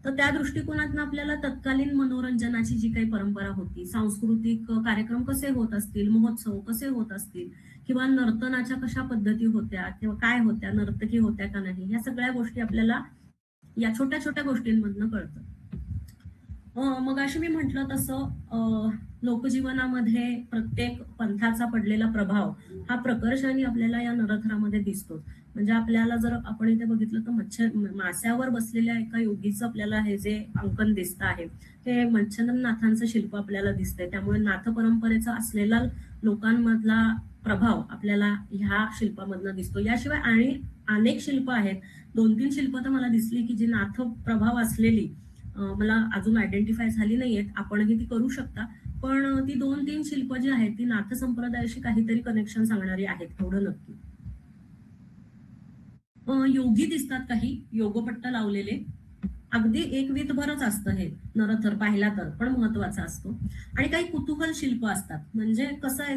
तर त्या दृष्टिकोनातून आपल्याला तत्कालीन मनोरंजनाची जी काही परंपरा होती, सांस्कृतिक कार्यक्रम कसे होत असतील, महोत्सव कसे होत असतील, किंवा नर्तनाच्या कशा पद्धती होत्या किंवा काय होत्या, नर्तकी होत्या का नाही, या सगळ्या गोष्टी आपल्याला या छोट्या छोट्या गोष्टींमधनं कळतं. मग अशी मी म्हटलं तसं लोकजीवनामध्ये प्रत्येक पंथाचा पडलेला प्रभाव हा प्रकर्षाने आपल्याला या नरथरामध्ये दिसतो. म्हणजे आपल्याला जर आपण इथे बघितलं तर मास्यावर बसलेल्या एका योगीचं आपल्याला हे जे अंकन दिसत आहे, हे मच्छिंद्रनाथांचं शिल्प आपल्याला दिसतंय. त्यामुळे नाथ परंपरेचा असलेला लोकांमधला प्रभाव आपल्याला ह्या शिल्पामधनं दिसतो. याशिवाय आणि अनेक शिल्प आहेत, 2-3 शिल्प तर मला दिसली की जी नाथ प्रभाव असलेली, मला अजून आयडेंटिफाय झाली नाहीयेत, आपणही ती करू शकता. पण ती 2-3 शिल्प जी आहेत ती नाथ संप्रदायाशी काहीतरी कनेक्शन सांगणारी आहेत, एवढं नक्की. योगी दिसतात काही, योगपट्ट लावलेले. अगदी एक वीतभरच असतं हे नरथर पाहिला तर, पण महत्वाचा असतो. आणि काही कुतूहल शिल्प असतात. म्हणजे कसं आहे,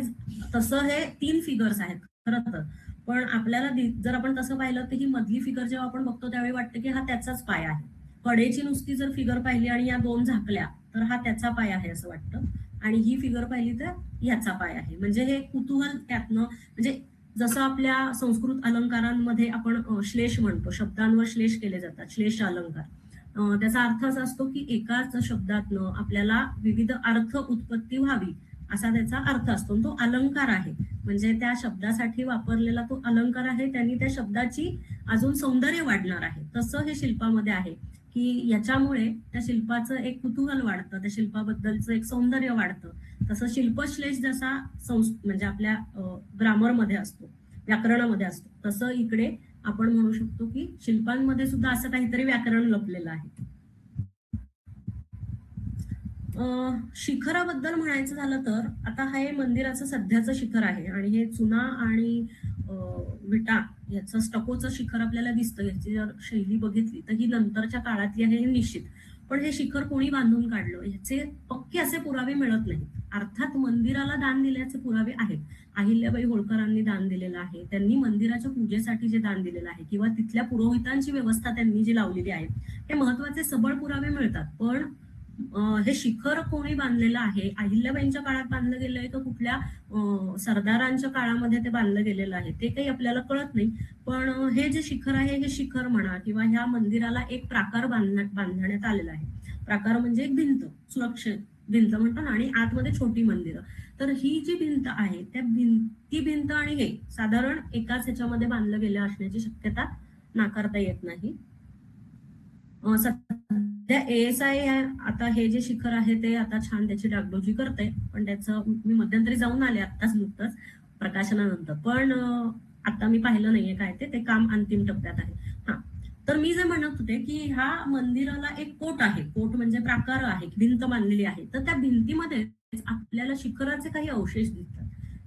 तसं हे 3 फिगर्स आहेत खरं तर, पण आपल्याला जर आपण तसं पाहिलं तर ही मधली फिगर जेव्हा आपण बघतो त्यावेळी वाटतं की हा त्याचाच पाय आहे. कडेची नुसती जर फिगर पाहिली आणि या 2 झाकल्या तर हा त्याचा पाय आहे असं वाटतं, आणि ही फिगर पाहिली तर ह्याचा पाय आहे. म्हणजे हे कुतूहल त्यातनं, म्हणजे जसं आपल्या संस्कृत अलंकारांमध्ये आपण श्लेष म्हणतो, शब्दांवर श्लेष केले जातात, श्लेष अलंकार. त्याचा अर्थ असा असतो की एकाच शब्दातनं आपल्याला विविध अर्थ उत्पत्ती व्हावी असा त्याचा अर्थ असतो. तो अलंकार आहे, म्हणजे त्या शब्दासाठी वापरलेला तो अलंकार आहे, त्यांनी त्या शब्दाची अजून सौंदर्य वाढणार आहे. तसं हे शिल्पामध्ये आहे की याच्यामुळे त्या शिल्पाचं एक कुतूहल वाढतं, त्या शिल्पाबद्दलचं एक सौंदर्य वाढतं. तसं शिल्पश्लेष जसा म्हणजे आपल्या ग्रामरमध्ये असतो, व्याकरणामध्ये असतो, तसं इकडे आपण म्हणू शकतो की शिल्पांमध्ये सुद्धा असं काहीतरी व्याकरण लपलेलं आहे. शिखराबद्दल म्हणायचं झालं तर आता हे मंदिराचं सध्याचं शिखर आहे आणि हे चुना आणि विटा याचं स्टकोचं शिखर आपल्याला दिसतं. याची जर शैली बघितली तर ही नंतरच्या काळातली आहे हे निश्चित. पण हे शिखर कोणी बांधून काढलं ह्याचे पक्के असे पुरावे मिळत नाहीत. अर्थात मंदिराला दान दिल्याचे पुरावे आहेत. अहिल्याबाई होळकरांनी दान दिलेलं आहे, त्यांनी मंदिराच्या पूजेसाठी जे दान दिलेलं आहे किंवा तिथल्या पुरोहितांची व्यवस्था त्यांनी जी लावलेली आहे, हे महत्वाचे सबळ पुरावे मिळतात. पण हे शिखर कोणी बांधलेलं आहे, अहिल्याबाईंच्या काळात बांधलं गेलंय का कुठल्या सरदारांच्या काळामध्ये ते बांधलं गेलेलं आहे ते काही आपल्याला कळत नाही. पण हे जे शिखर आहे हे शिखर म्हणा किंवा ह्या मंदिराला एक प्राकार बांधण्यात आलेला आहे. प्राकार म्हणजे एक भिंत, सुरक्षित भिंत म्हणतो ना, आणि आतमध्ये छोटी मंदिरं. तर ही जी भिंत आहे ती भिंत आणि हे साधारण एकाच ह्याच्यामध्ये बांधलं गेलं असण्याची शक्यता नाकारता येत नाही. सध्या ASI आता हे जे शिखर आहे ते आता छान त्याची डागडोजी करते, पण त्याचं मी मध्यंतरी जाऊन आले आत्ताच नुकतंच प्रकाशनानंतर, पण आता मी पाहिलं नाहीये काय ते काम अंतिम टप्प्यात आहे. हा, तर मी जे म्हणत होते की ह्या मंदिराला एक कोट आहे, कोट म्हणजे प्राकार आहे, भिंत बांधलेली आहे, तर त्या भिंतीमध्ये आपल्याला शिखराचे काही अवशेष दिसतात.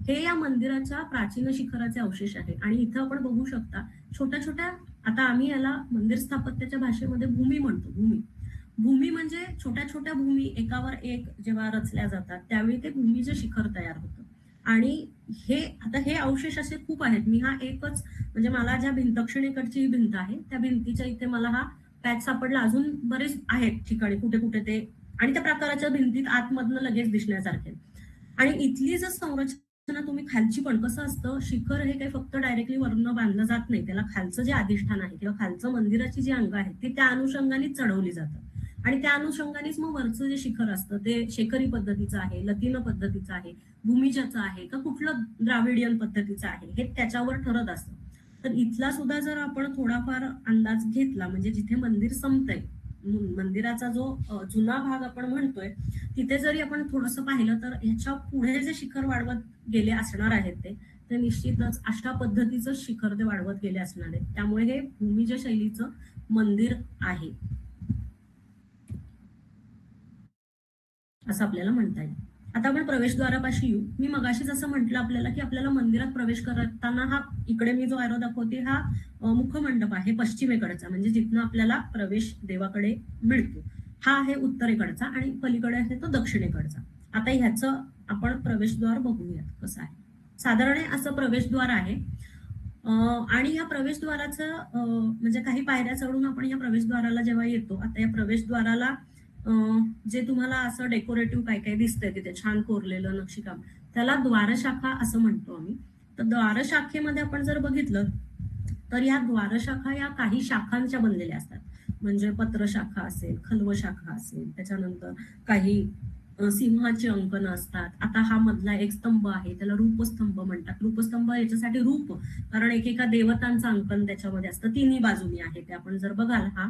हे या मंदिराच्या प्राचीन शिखराचे अवशेष आहे. आणि इथं आपण बघू शकता छोट्या छोट्या, आता आम्ही याला मंदिर स्थापत्याच्या भाषेमध्ये भूमी म्हणतो. भूमी म्हणजे छोट्या छोट्या भूमी एकावर एक जेव्हा रचल्या जातात त्यावेळी ते भूमीचं शिखर तयार होतं. आणि हे अवशेष असे खूप आहेत. मी हा एकच, म्हणजे मला ज्या दक्षिणेकडची ही भिंत आहे त्या भिंतीच्या इथे मला हा पॅच सापडला. अजून बरेच आहेत ठिकाणी कुठे कुठे ते आणि त्या प्रकाराच्या भिंतीत आतमधनं लगेच दिसण्यासारखे. आणि इथली जर संरचना तुम्ही खालची पण कसं असतं, शिखर हे काही फक्त डायरेक्टली वरनं बांधलं जात नाही, त्याला खालचं जे अधिष्ठान आहे किंवा खालचं मंदिराची जी अंग आहेत ती त्या अनुषंगानेच चढवली जातात आणि त्या अनुषंगानेच मग वरचं जे शिखर असतं ते शेखरी पद्धतीचं आहे, लतीन पद्धतीचं आहे, भूमिजाचं आहे का कुठलं द्राविडियन पद्धतीचं आहे हे त्याच्यावर ठरत असतं. तर इथला सुद्धा जर आपण थोडाफार अंदाज घेतला म्हणजे जिथे मंदिर संपतंय, मंदिराचा जो जुना भाग आपण म्हणतोय तिथे जरी आपण थोडंसं पाहिलं तर ह्याच्या पुढे जे शिखर वाढवत गेले असणार आहेत ते निश्चितच अष्टा पद्धतीचं शिखर ते वाढवत गेले असणार आहेत. त्यामुळे हे भूमिज शैलीचं मंदिर आहे असं आपल्याला म्हणता येईल. आता आपण प्रवेशद्वारापाशी येऊ. मी मगाशीच असं म्हटलं आपल्याला की आपल्याला मंदिरात प्रवेश करताना हा इकडे मी जो आरो दाखवते हा मुखमंडप आहे पश्चिमेकडचा, म्हणजे जिथनं आपल्याला प्रवेश देवाकडे मिळतो. हा आहे उत्तरेकडचा आणि पलीकडे आहे तो दक्षिणेकडचा. आता ह्याचं आपण प्रवेशद्वार बघूयात कसं आहे. साधारण असं प्रवेशद्वार आहे आणि या प्रवेशद्वाराचं म्हणजे काही पायऱ्या चढून आपण या प्रवेशद्वाराला जेव्हा येतो, आता या प्रवेशद्वाराला जे तुम्हाला असं डेकोरेटिव्ह काय काय दिसतंय तिथे छान कोरलेलं नक्षीकाम, त्याला द्वारशाखा असं म्हणतो आम्ही. तर द्वारशाखेमध्ये आपण जर बघितलं तर या द्वारशाखा या काही शाखांच्या बनलेल्या असतात. म्हणजे पत्रशाखा असेल, खल्वशाखा असेल, त्याच्यानंतर काही सिंहाची अंकन असतात. आता हा मधला एक स्तंभ आहे त्याला रूपस्तंभ म्हणतात. रूपस्तंभ याच्यासाठी रूप, कारण एकेका देवतांचं अंकन त्याच्यामध्ये असतं, तिन्ही बाजूनी आहे ते आपण जर बघाल हा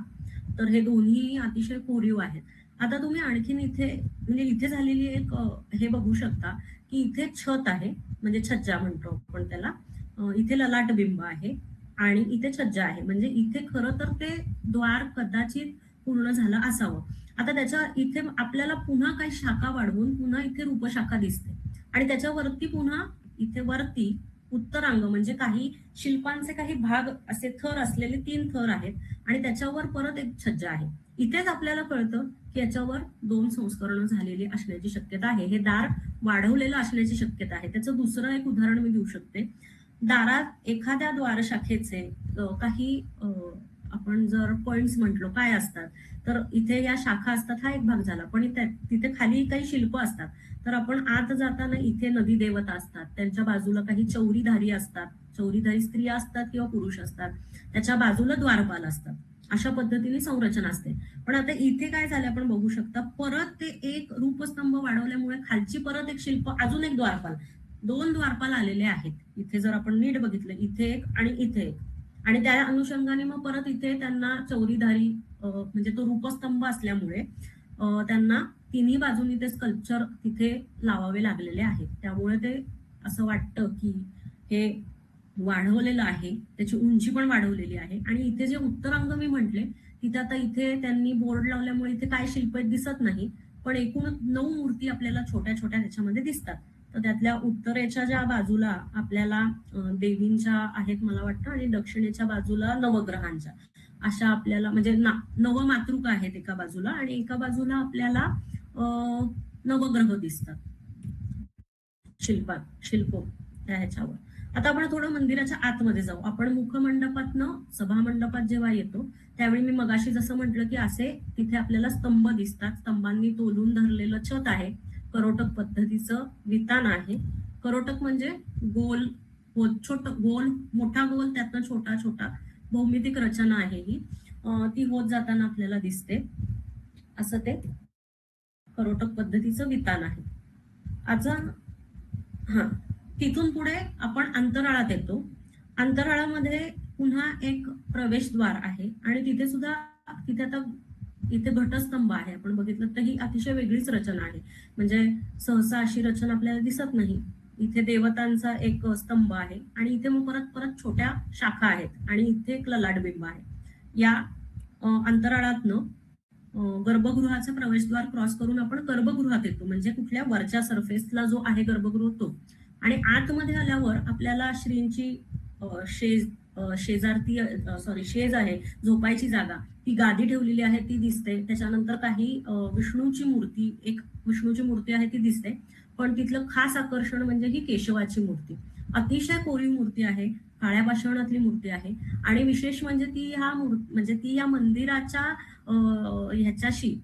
तर हे दोन्ही अतिशय कोरीव आहेत. आता तुम्ही आणखीन इथे म्हणजे इथे झालेली एक हे बघू शकता की इथे छत आहे म्हणजे छज्जा म्हणतो आपण त्याला. इथे ललाट बिंब आहे आणि इथे छज्जा आहे, म्हणजे इथे खरं तर ते द्वार कदाचित पूर्ण झालं असावं. आता त्याच्या इथे आपल्याला पुन्हा काही शाखा वाढवून पुन्हा इथे रूपशाखा दिसते आणि त्याच्यावरती पुन्हा इथे वरती उत्तरांग म्हणजे काही शिल्पांचे काही भाग असे थर असलेले 3 थर आहेत आणि त्याच्यावर परत एक छज्जा आहे. इथेच आपल्याला कळतं की याच्यावर 2 संस्करण झालेली असण्याची शक्यता आहे. हे दार वाढवलेलं असण्याची शक्यता आहे. त्याचं दुसरं एक उदाहरण मी देऊ शकते. दारात एखाद्या द्वारशाखेचे काही आपण जर पॉइंट्स म्हटलो काय असतात, तर इथे या शाखा असतात हा एक भाग झाला, पण तिथे खाली काही शिल्प असतात. तर आपण आत जाताना इथे नदी देवता असतात, त्यांच्या बाजूला काही चौरीधारी असतात, चौरीधारी स्त्रिया असतात किंवा पुरुष असतात, त्याच्या बाजूला द्वारपाल असतात. अशा पद्धतीने संरचना असते. पण आता इथे काय झालं आपण बघू शकता, परत ते एक रूपस्तंभ वाढवल्यामुळे खालची परत एक शिल्प, अजून एक द्वारपाल, 2 द्वारपाल आलेले आहेत. इथे जर आपण नीट बघितलं इथे एक आणि इथे एक, आणि त्या अनुषंगाने मग परत इथे त्यांना चौरीधारी म्हणजे तो रूपस्तंभ असल्यामुळे त्यांना तिन्ही बाजूनी ते स्कल्पचर तिथे लावावे लागलेले आहेत. त्यामुळे ते असं वाटतं की हे वाढवलेलं आहे, त्याची उंची पण वाढवलेली आहे. आणि इथे जे उत्तरांग मी म्हटले तिथे आता इथे त्यांनी बोर्ड लावल्यामुळे इथे काय शिल्प दिसत नाही, पण एकूण 9 मूर्ती आपल्याला छोट्या छोट्या त्याच्यामध्ये दिसतात. तर त्यातल्या उत्तरेच्या ज्या बाजूला आपल्याला देवींच्या आहेत मला वाटतं आणि दक्षिणेच्या बाजूला नवग्रहांच्या अशा आपल्याला म्हणजे नवमातृका आहेत एका बाजूला आणि एका बाजूला आपल्याला नवग्रह दिसतात शिल्प त्या ह्याच्यावर. आता आपण थोडं मंदिराच्या आतमध्ये जाऊ. आपण मुखमंडपातनं सभामंडपात जेव्हा येतो त्यावेळी मी मगाशी जसं म्हटलं की असे तिथे आपल्याला स्तंभ दिसतात, स्तंभांनी तोलून धरलेलं छत आहे, करोटक पद्धतीचं वितान आहे. करोटक म्हणजे गोल गोल मोठा गोल त्यातनं छोटा छोटा भौमितिक रचना आहे ही, ती होत जाताना आपल्याला दिसते. असं ते करोटक पद्धतीचं वितान आहे. आता तिथून पुढे आपण अंतराळात येतो. अंतराळामध्ये पुन्हा एक प्रवेशद्वार आहे आणि तिथे सुद्धा आता इथे घटस्तंभ आहे. आपण बघितलं तर ही अतिशय वेगळीच रचना आहे, म्हणजे सहसा अशी रचना आपल्याला दिसत नाही. इथे देवतांचा एक स्तंभ आहे आणि इथे मग परत छोट्या शाखा आहेत आणि इथे एक ललाटबिंब आहे. या अंतराळातनं गर्भगृहाचा प्रवेशद्वार क्रॉस करून आपण गर्भगृहात येतो, म्हणजे कुठल्या वरच्या सरफेसला जो आहे गर्भगृह तो. आणि आतमध्ये आल्यावर आपल्याला श्रींची शेज आहे, झोपायची जागा, ती गादी ठेवलेली आहे ती दिसते. त्याच्यानंतर काही विष्णूची मूर्ती आहे ती दिसते. पण तिथलं खास आकर्षण म्हणजे ही केशवाची मूर्ती, अतिशय कोरीव मूर्ती आहे, काळ्या पाषाणातली मूर्ती आहे. आणि विशेष म्हणजे ती या मंदिराच्या ह्याच्याशी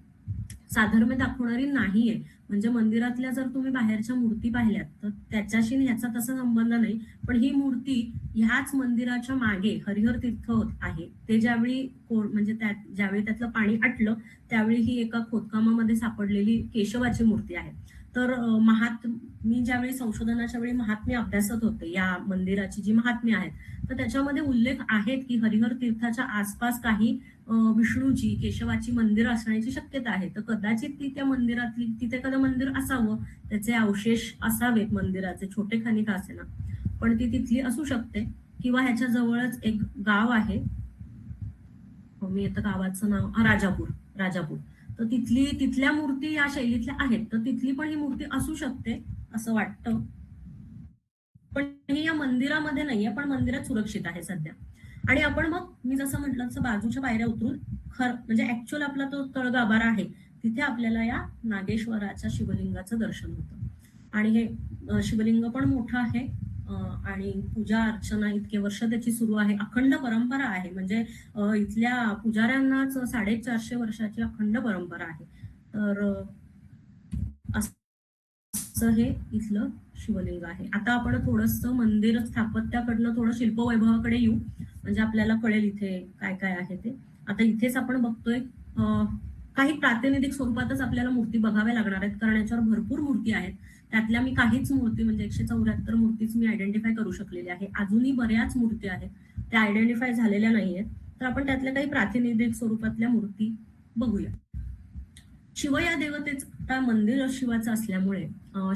साधर्म्य दाखवणारी नाहीये. म्हणजे मंदिरातल्या जर तुम्ही बाहेरच्या मूर्ती पाहिल्यात तर त्याच्याशी ह्याचा तसा संबंध नाही. पण ही मूर्ती ह्याच मंदिराच्या मागे हरिहर तीर्थ आहे. ते ज्यावेळी म्हणजे ज्यावेळी त्यातलं पाणी आटलं त्यावेळी ही एका खोदकामामध्ये सापडलेली केशवाची मूर्ती आहे. तर मी ज्यावेळी संशोधनाच्या वेळी महात्म्य अभ्यासत होते, या मंदिराची जी महात्म्य आहेत, तर त्याच्यामध्ये उल्लेख आहेत की हरिहर तीर्थाच्या आसपास काही विष्णूची, केशवाची मंदिर असण्याची शक्यता आहे. तर कदाचित ती त्या मंदिरातली, तिथे एखादं मंदिर असावं, त्याचे अवशेष असावेत मंदिराचे, छोटे खानी का असेना, पण ती तिथली असू शकते. किंवा ह्याच्या जवळच एक गाव आहे, मी आता गावाचं नाव, राजापूर. तर तिथल्या मूर्ती या शैलीतल्या आहेत, तर तिथली पण ही मूर्ती असू शकते असं वाटतं. पण ही या मंदिरामध्ये नाहीये, पण मंदिरात सुरक्षित आहे सध्या. आणि आपण मग मी जसं म्हटलं तसं बाजूच्या पायऱ्या उतरून म्हणजे ऍक्च्युअल आपला तो तळगाभारा आहे, तिथे आपल्याला या नागेश्वराच्या शिवलिंगाचं दर्शन होतं. आणि हे शिवलिंग पण मोठं आहे आणि पूजा अर्चना इतके वर्ष त्याची सुरू आहे, अखंड परंपरा आहे. म्हणजे इथल्या पुजाऱ्यांनाच 450 वर्षाची अखंड परंपरा आहे. तर असं हे इथलं शिवलिंग आहे. आता आपण थोडंसं मंदिर स्थापत्याकडनं थोडं शिल्पवैभवाकडे येऊ, म्हणजे आपल्याला कळेल इथे काय काय आहे ते. आता इथेच आपण बघतोय काही प्रातिनिधिक स्वरूपातच आपल्याला मूर्ती बघाव्या लागणार आहेत, कारण याच्यावर भरपूर मूर्ती आहेत. त्यातल्या मी काहीच मूर्ती म्हणजे 174 मूर्तीच मी आयडेंटिफाय करू शकलेली आहे. अजूनही बऱ्याच मूर्ती आहेत त्या आयडेंटिफाय झालेल्या नाहीयेत. तर आपण त्यातल्या काही प्रातिनिधिक स्वरूपातल्या मूर्ती बघूया. शिव या देवतेचा मंदिर शिवाचं असल्यामुळे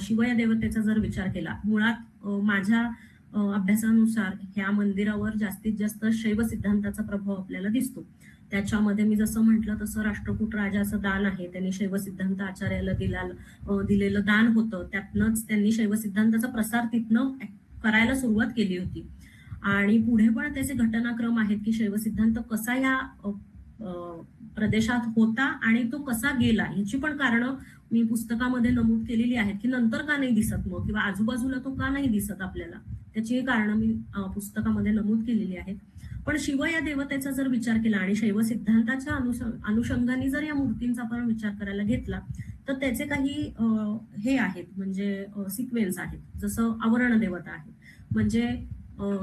शिव या देवतेचा जर विचार केला, मुळात माझ्या अभ्यासानुसार ह्या मंदिरावर जास्तीत जास्त शैव सिद्धांताचा प्रभाव आपल्याला दिसतो. त्याच्यामध्ये मी जसं म्हटलं तसं राष्ट्रकूट राजाचं दान आहे, त्यांनी शैव सिद्धांत आचार्याला दिलेलं दान होतं. त्यातनंच त्यांनी शैव सिद्धांताचा प्रसार तिथनं करायला सुरुवात केली होती. आणि पुढे पण त्याचे घटनाक्रम आहेत की शैव सिद्धांत कसा या प्रदेशात होता आणि तो कसा गेला, ह्याची पण कारणं मी पुस्तकामध्ये नमूद केलेली आहेत की नंतर का नाही दिसत मग, किंवा आजूबाजूला तो का नाही दिसत आपल्याला, त्याची कारणं मी पुस्तकामध्ये नमूद केलेली आहेत. पण शिव या देवतेचा जर विचार केला आणि शैव सिद्धांताच्या अनुषंगाने जर या मूर्तींचा आपण विचार करायला घेतला तर त्याचे काही हे आहेत, म्हणजे सिक्वेन्स आहेत. जसं आवरण देवता आहे, म्हणजे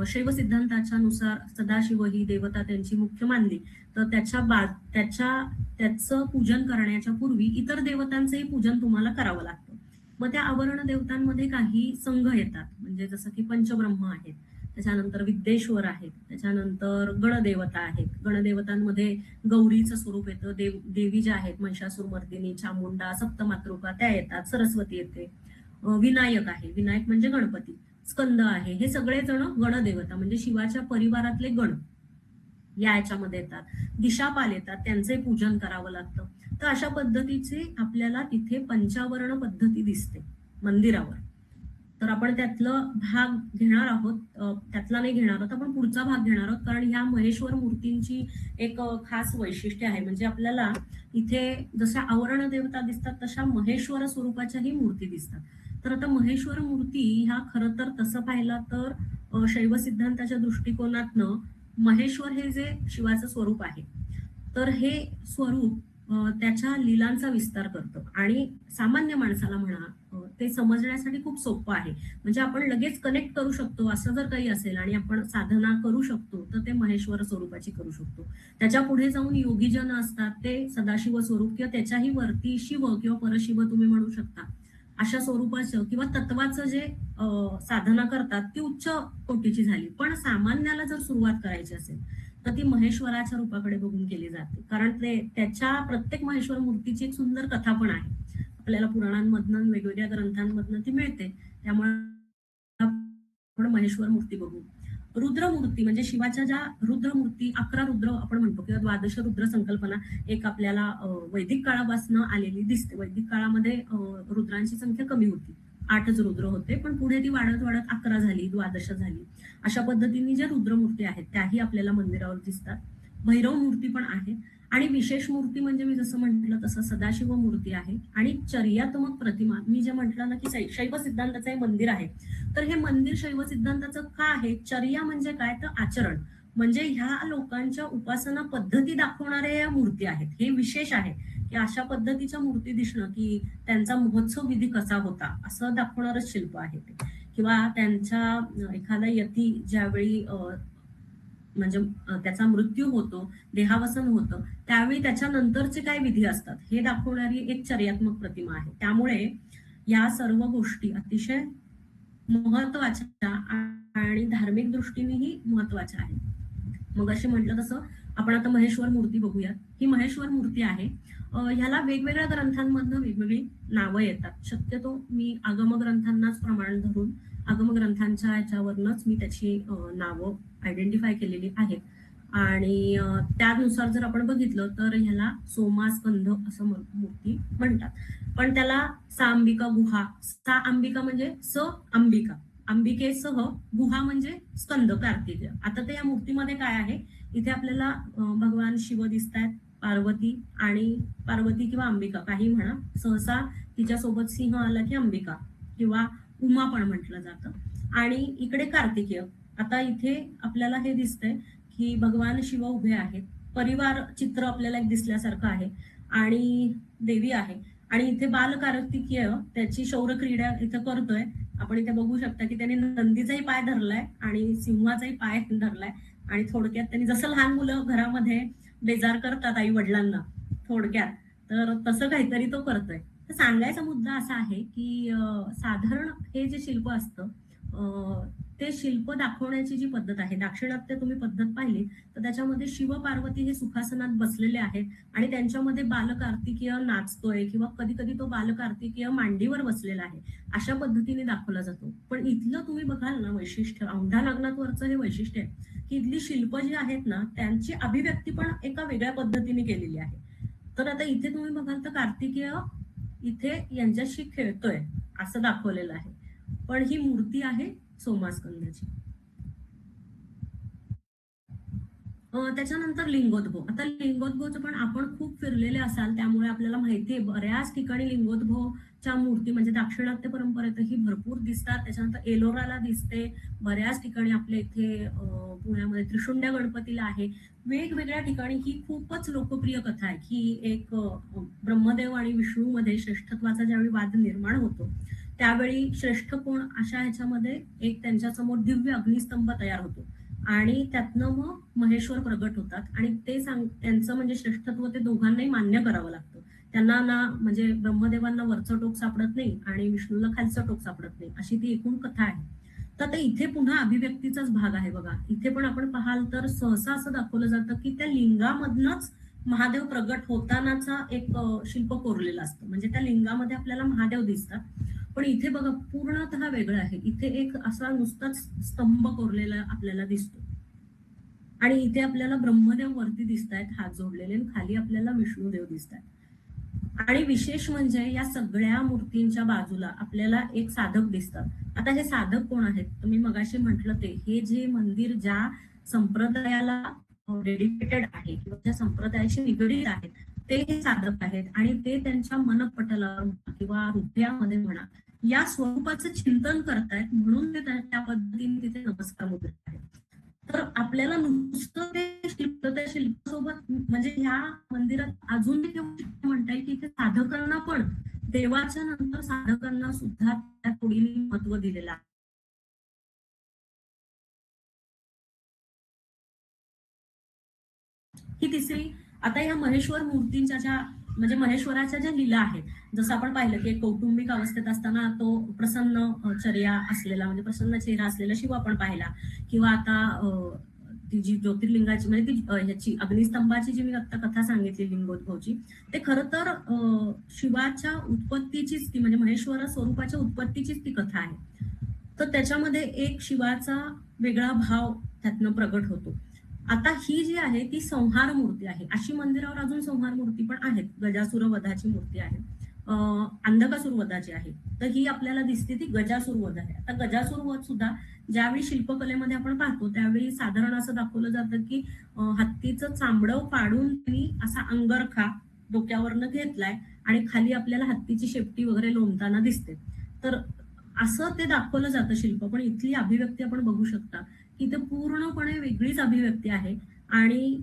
शैव सिद्धांताच्या नुसार सदाशिव ही देवता त्यांची मुख्य मानली, तर त्याचं पूजन करण्याच्या पूर्वी इतर देवतांचंही पूजन तुम्हाला करावं लागतं. मग त्या आवरण देवतांमध्ये काही संघ येतात, म्हणजे जसं की पंचब्रह्म आहेत, त्याच्यानंतर विद्येश्वर आहेत, त्याच्यानंतर गणदेवता आहेत. गणदेवतांमध्ये गौरीचं स्वरूप येतं, देवी ज्या आहेत महिषासुरमर्दिनी, चामुंडा, सप्तमातृका त्या येतात, सरस्वती येते, विनायक आहे, विनायक म्हणजे गणपती, स्कंद आहे, हे सगळे जण गणदेवता म्हणजे शिवाच्या परिवारातले गण याच्यामध्ये येतात. दिशापाल येतात, त्यांचे पूजन करावं लागतं. तर अशा पद्धतीचे आपल्याला तिथे पंचावर्ण पद्धती दिसते मंदिरावर. तर आपण त्यातलं भाग घेणार आहोत, त्यातला नाही घेणार आहोत, आपण पुढचा भाग घेणार आहोत. कारण ह्या महेश्वर मूर्तींची एक खास वैशिष्ट्य आहे, म्हणजे आपल्याला इथे जशा आवरण देवता दिसतात तशा महेश्वर स्वरूपाच्याही मूर्ती दिसतात. तर आता महेश्वर मूर्ती ह्या खरं तर तसं पाहिलं तर शैव सिद्धांताच्या दृष्टिकोनातनं महेश्वर हे जे शिवाचं स्वरूप आहे, तर हे स्वरूप त्याच्या लीलांचा विस्तार करतं आणि सामान्य माणसाला म्हणा ते समजण्यासाठी खूप सोपं आहे. म्हणजे आपण लगेच कनेक्ट करू शकतो, असं जर काही असेल आणि आपण साधना करू शकतो तर ते महेश्वर स्वरूपाची करू शकतो. त्याच्या पुढे जाऊन योगीजन असतात, ते सदाशिव स्वरूप किंवा त्याच्याही वरती शिव किंवा परशिव तुम्ही म्हणू शकता, अशा स्वरूपाचं किंवा तत्वाचं जे साधना करतात ती उच्च कोटीची झाली. पण सामान्याला जर सुरुवात करायची असेल तर ती महेश्वराच्या रूपाकडे बघून केली जाते, कारण त्याच्या प्रत्येक महेश्वर मूर्तीची एक सुंदर कथा पण आहे, आपल्याला पुराणांमधनं वेगवेगळ्या ग्रंथांमधनं ती मिळते. त्यामुळे आपण महेश्वर मूर्ती बघू. रुद्रमूर्ती म्हणजे शिवाच्या ज्या रुद्रमूर्ती, 11 रुद्र आपण म्हणतो किंवा द्वादश रुद्र संकल्पना एक आपल्याला वैदिक काळापासून आलेली दिसते. वैदिक काळामध्ये रुद्रांची संख्या कमी होती, 8च रुद्र होते, पण पुढे ती वाढत 11 झाली, द्वादश झाली. अशा पद्धतीने ज्या रुद्रमूर्ती आहेत त्याही आपल्याला मंदिरावर दिसतात. भैरव मूर्ती पण आहे आणि विशेष मूर्ती म्हणजे मी जसं म्हटलं तसं सदाशिव मूर्ती आहे आणि चर्यात्मक प्रतिमा. मी जे म्हटलं ना की शैव सिद्धांताचं हे मंदिर आहे, तर हे मंदिर शैव सिद्धांताचं का आहे? चर्या म्हणजे काय तर आचरण, म्हणजे ह्या लोकांच्या उपासना पद्धती दाखवणाऱ्या या मूर्ती आहेत. हे विशेष आहे की अशा पद्धतीच्या मूर्ती दिसणं, की त्यांचा महोत्सव विधी कसा होता असं दाखवणारच शिल्प आहे ते. किंवा त्यांच्या एखादा यती ज्यावेळी म्हणजे त्याचा मृत्यू होतो, देहावसन होतं, त्यावेळी त्याच्यानंतरचे काय विधी असतात हे दाखवणारी एक चर्यात्मक प्रतिमा आहे. त्यामुळे या सर्व गोष्टी अतिशय महत्वाच्या आणि धार्मिक दृष्टीनेही महत्वाच्या आहेत. मग असे म्हटलं तसं आपण आता महेश्वर मूर्ती बघूया. ही महेश्वर मूर्ती आहे. ह्याला वेगवेगळ्या ग्रंथांमधनं वेगवेगळी नावं येतात. शक्यतो मी आगम ग्रंथांनाच प्रमाण धरून आगम ग्रंथांच्या ह्याच्यावरनच मी त्याची नावं आयडेंटिफाय केलेली आहेत. आणि त्यानुसार जर आपण बघितलं तर ह्याला सोमा स्कंध असं मूर्ती म्हणतात. पण त्याला सा अंबिका गुहा, सा अंबिका म्हणजे स अंबिका, अंबिकेसह गुहा म्हणजे स्कंद कार्तिकेय. आता ते या मूर्तीमध्ये काय आहे, इथे आपल्याला भगवान शिव दिसत आहेत, पार्वती किंवा अंबिका काही म्हणा, सहसा तिच्यासोबत सिंह आला की अंबिका किंवा उमा पण म्हटलं जातं. आणि इकडे कार्तिकेय. आता इथे आपल्याला हे दिसतंय की भगवान शिव उभे आहेत, परिवार चित्र आपल्याला एक दिसल्यासारखं आहे आणि देवी आहे. आणि इथे बाल कार्तिकेय त्याची शौर्य क्रीडा इथं करतोय. आपण इथे बघू शकता की त्याने नंदीचाही पाय धरलाय आणि सिंहाचाही पाय धरलाय. आणि थोडक्यात त्यांनी जसं लहान मुलं घरामध्ये बेजार करतात आई वडिलांना थोडक्यात, तर तसं काहीतरी तो करतोय. तर सांगायचा मुद्दा असा आहे की साधारण हे जे शिल्प असतं ते शिल्प दाखवण्याची जी पद्धत आहे, दाक्षिणात्य तुम्ही पद्धत पाहिली तर त्याच्यामध्ये शिव पार्वती हे सुखासनात बसलेले आहेत आणि त्यांच्यामध्ये बालकार्तिकेय नाचतोय किंवा कधी कधी तो बालकार्तिकेय मांडीवर बसलेला आहे, अशा पद्धतीने दाखवला जातो. पण इथलं तुम्ही बघाल ना वैशिष्ट्य, औंढा नागनाथवरचं हे वैशिष्ट्य आहे की इथली शिल्प जी आहेत ना त्यांची अभिव्यक्ती पण एका वेगळ्या पद्धतीने केलेली आहे. तर आता इथे तुम्ही बघाल तर कार्तिकेय इथे यांच्याशी खेळतोय असं दाखवलेलं आहे, पण ही मूर्ती आहे सोमास्कंदाची. त्याच्यानंतर लिंगोद्भव. आता लिंगोद्भवचं पण आपण खूप फिरलेले असाल त्यामुळे आपल्याला माहिती आहे बऱ्याच ठिकाणी लिंगोद्भवच्या मूर्ती म्हणजे दाक्षिणात्य परंपरेतही भरपूर दिसतात. त्याच्यानंतर एलोराला दिसते, बऱ्याच ठिकाणी आपल्या इथे पुण्यामध्ये त्रिशुंड्या गणपतीला आहे. वेगवेगळ्या ठिकाणी ही खूपच लोकप्रिय कथा आहे की एक ब्रह्मदेव आणि विष्णू मध्ये श्रेष्ठत्वाचा ज्यावेळी वाद निर्माण होतो त्यावेळी श्रेष्ठ कोण अशा ह्याच्यामध्ये एक त्यांच्या समोर दिव्य अग्निस्तंभ तयार होतो आणि त्यातनं मग महेश्वर प्रगट होतात आणि ते त्यांचं म्हणजे श्रेष्ठत्व ते दोघांनाही मान्य करावं लागतं. त्यांना ना म्हणजे ब्रह्मदेवांना वरचं टोक सापडत नाही आणि विष्णूला खालचं टोक सापडत नाही, अशी ती एकूण कथा आहे. तर आता इथे पुन्हा अभिव्यक्तीचाच भाग आहे बघा. इथे पण आपण पाहाल तर सहसा असं दाखवलं जातं की त्या लिंगामधनच महादेव प्रगट होतानाचा एक शिल्प कोरलेलं असतं, म्हणजे त्या लिंगामध्ये आपल्याला महादेव दिसतात. पण इथे बघा पूर्णतः वेगळं आहे. इथे एक असा नुसताच स्तंभ कोरलेला आपल्याला दिसतो आणि इथे आपल्याला ब्रह्मदेव वरती दिसत आहेत हात जोडलेले आणि खाली आपल्याला विष्णुदेव दिसत आहेत. आणि विशेष म्हणजे या सगळ्या मूर्तींच्या बाजूला आपल्याला एक साधक दिसतात. आता हे साधक कोण आहेत तर मी मगाशी म्हटलं ते हे जे मंदिर ज्या संप्रदायाला डेडिकेटेड आहे किंवा ज्या संप्रदायाशी निगडीत आहेत ते हे साधक आहेत आणि ते त्यांच्या मनपटलावर किंवा हृदयामध्ये म्हणा या स्वरूपाचं चिंतन करतायत म्हणून ते त्या पद्धतीने तिथे नमस्कार मुद्रित आहेत. तर आपल्याला नुसतं ते शिल्प त्या शिल्पासोबत म्हणजे ह्या मंदिरात अजून म्हणता येईल की इथे साधकांना पण देवाच्या नंतर साधकांना सुद्धा त्या थोडी महत्व दिलेलं आहे. ही तिसरी. आता या महेश्वर मूर्तींच्या ज्या म्हणजे महेश्वराच्या ज्या लीला आहेत, जसं आपण पाहिलं की कौटुंबिक अवस्थेत असताना तो प्रसन्न चर्या असलेला म्हणजे प्रसन्न चेहरा असलेला शिव आपण पाहिला, किंवा आता ती जी ज्योतिर्लिंगाची म्हणजे ती ह्याची अग्निस्तंभाची जी मी आता कथा सांगितली लिंगोद्भवची, ते खरं तर शिवाच्या उत्पत्तीचीच ती म्हणजे महेश्वर स्वरूपाच्या उत्पत्तीचीच ती कथा आहे. तर त्याच्यामध्ये एक शिवाचा वेगळा भाव त्यातनं प्रगट होतो. आता ही जी आहे ती संहार मूर्ती आहे. अशी मंदिरावर अजून संहार मूर्ती पण आहेत. गजासुर वधाची मूर्ती आहे, अंधकासुर वधाची आहे. तर ही आपल्याला दिसते ती गजासुर वध आहे. आता गजासुर वध सुद्धा ज्यावेळी शिल्पकलेमध्ये आपण पाहतो त्यावेळी साधारण असं दाखवलं जातं की हत्तीचं चामडं पाडून त्यांनी असा अंगरखा डोक्यावरनं घेतलाय आणि खाली आपल्याला हत्तीची शेपटी वगैरे लोंबताना दिसते. तर असं ते दाखवलं जातं शिल्प. पण इथली अभिव्यक्ती आपण बघू शकता इथे पूर्णपणे वेगळीच अभिव्यक्ती आहे. आणि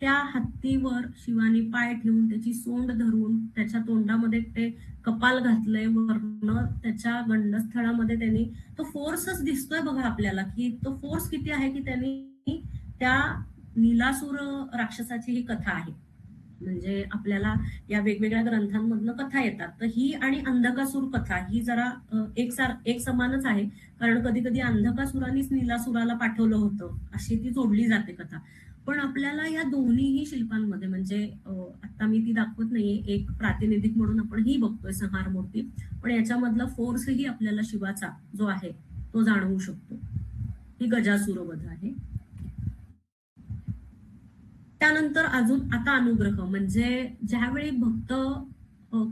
त्या हत्तीवर शिवानी पाय ठेवून त्याची सोंड धरून त्याच्या तोंडामध्ये ते कपाल घातलंय, वरनं त्याच्या गंडस्थळामध्ये त्यांनी तो फोर्सच दिसतोय बघा आपल्याला, की तो फोर्स किती आहे, की त्यांनी त्या नीलासूर राक्षसाची ही कथा आहे. म्हणजे आपल्याला या वेगवेगळ्या ग्रंथांमधनं कथा येतात, तर ही आणि अंधकासूर कथा ही जरा एक समानच आहे. कारण कधी कधी अंधकासुरानेच नीलासुराला पाठवलं होतं, अशी ती जोडली जाते कथा. पण आपल्याला या दोन्हीही शिल्पांमध्ये म्हणजे आता मी ती दाखवत नाहीये, एक प्रातिनिधिक म्हणून आपण ही बघतोय संहार मूर्ती, पण याच्यामधला फोर्सही आपल्याला शिवाचा जो आहे तो जाणवू शकतो. ही गजासुरवध आहे. त्यानंतर अजून आता अनुग्रह, म्हणजे ज्यावेळी भक्त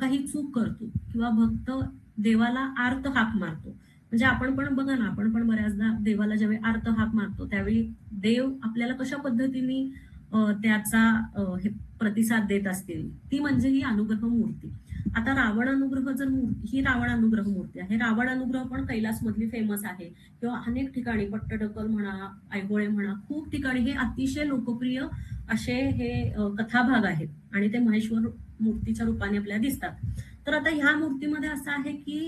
काही चूक करतो किंवा भक्त देवाला आर्त हाक मारतो, म्हणजे आपण पण बघा ना, आपण पण बऱ्याचदा देवाला ज्यावेळी आर्त हाक मारतो त्यावेळी देव आपल्याला कशा पद्धतीने त्याचा हे प्रतिसाद देत असतील, ती म्हणजे ही अनुग्रह मूर्ती. आता रावण अनुग्रह जर ही रावण अनुग्रह मूर्ती आहे. रावण अनुग्रह पण कैलास मधली फेमस आहे किंवा अनेक ठिकाणी पट्टडकल म्हणा, ऐहोळे म्हणा, खूप ठिकाणी हे अतिशय लोकप्रिय असे हे कथाभाग आहेत आणि ते महेश्वर मूर्तीच्या रूपाने आपल्याला दिसतात. तर आता ह्या मूर्तीमध्ये असं आहे की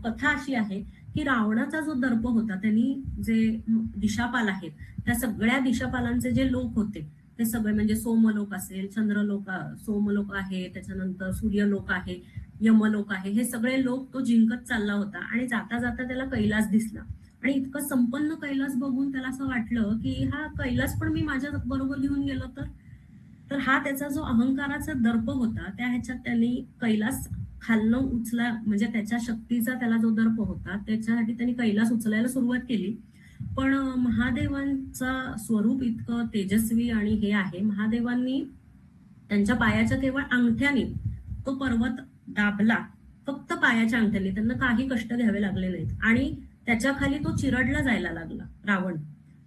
कथा अशी आहे की रावणाचा जो दर्प होता, त्यांनी जे दिशापाल आहेत त्या सगळ्या दिशापालांचे जे लोक होते ते सगळे म्हणजे सोमलोक असेल, चंद्रलोक, सोमलोक आहे, त्याच्यानंतर सूर्यलोक आहे, यमलोक आहे, हे सगळे लोक तो जिंकत चालला होता आणि जाता जाता त्याला कैलास दिसला. आणि इतकं संपन्न कैलास बघून त्याला असं वाटलं की हा कैलास पण मी माझ्या बरोबर घेऊन गेलो तर हा त्याचा जो अहंकाराचा दर्प होता त्या ह्याच्यात त्यांनी कैलास खालनं उचला, म्हणजे त्याच्या शक्तीचा त्याला जो दर्प होता त्याच्यासाठी त्यांनी कैलास उचलायला सुरुवात केली. पण महादेवांचा स्वरूप इतकं तेजस्वी आणि हे आहे, महादेवांनी त्यांच्या पायाच्या केवळ अंगठ्याने तो पर्वत दाबला, फक्त पायाच्या अंगठ्याने, त्यांना काही कष्ट घ्यावे लागले नाहीत आणि त्याच्या खाली तो चिरडला जायला लागला रावण.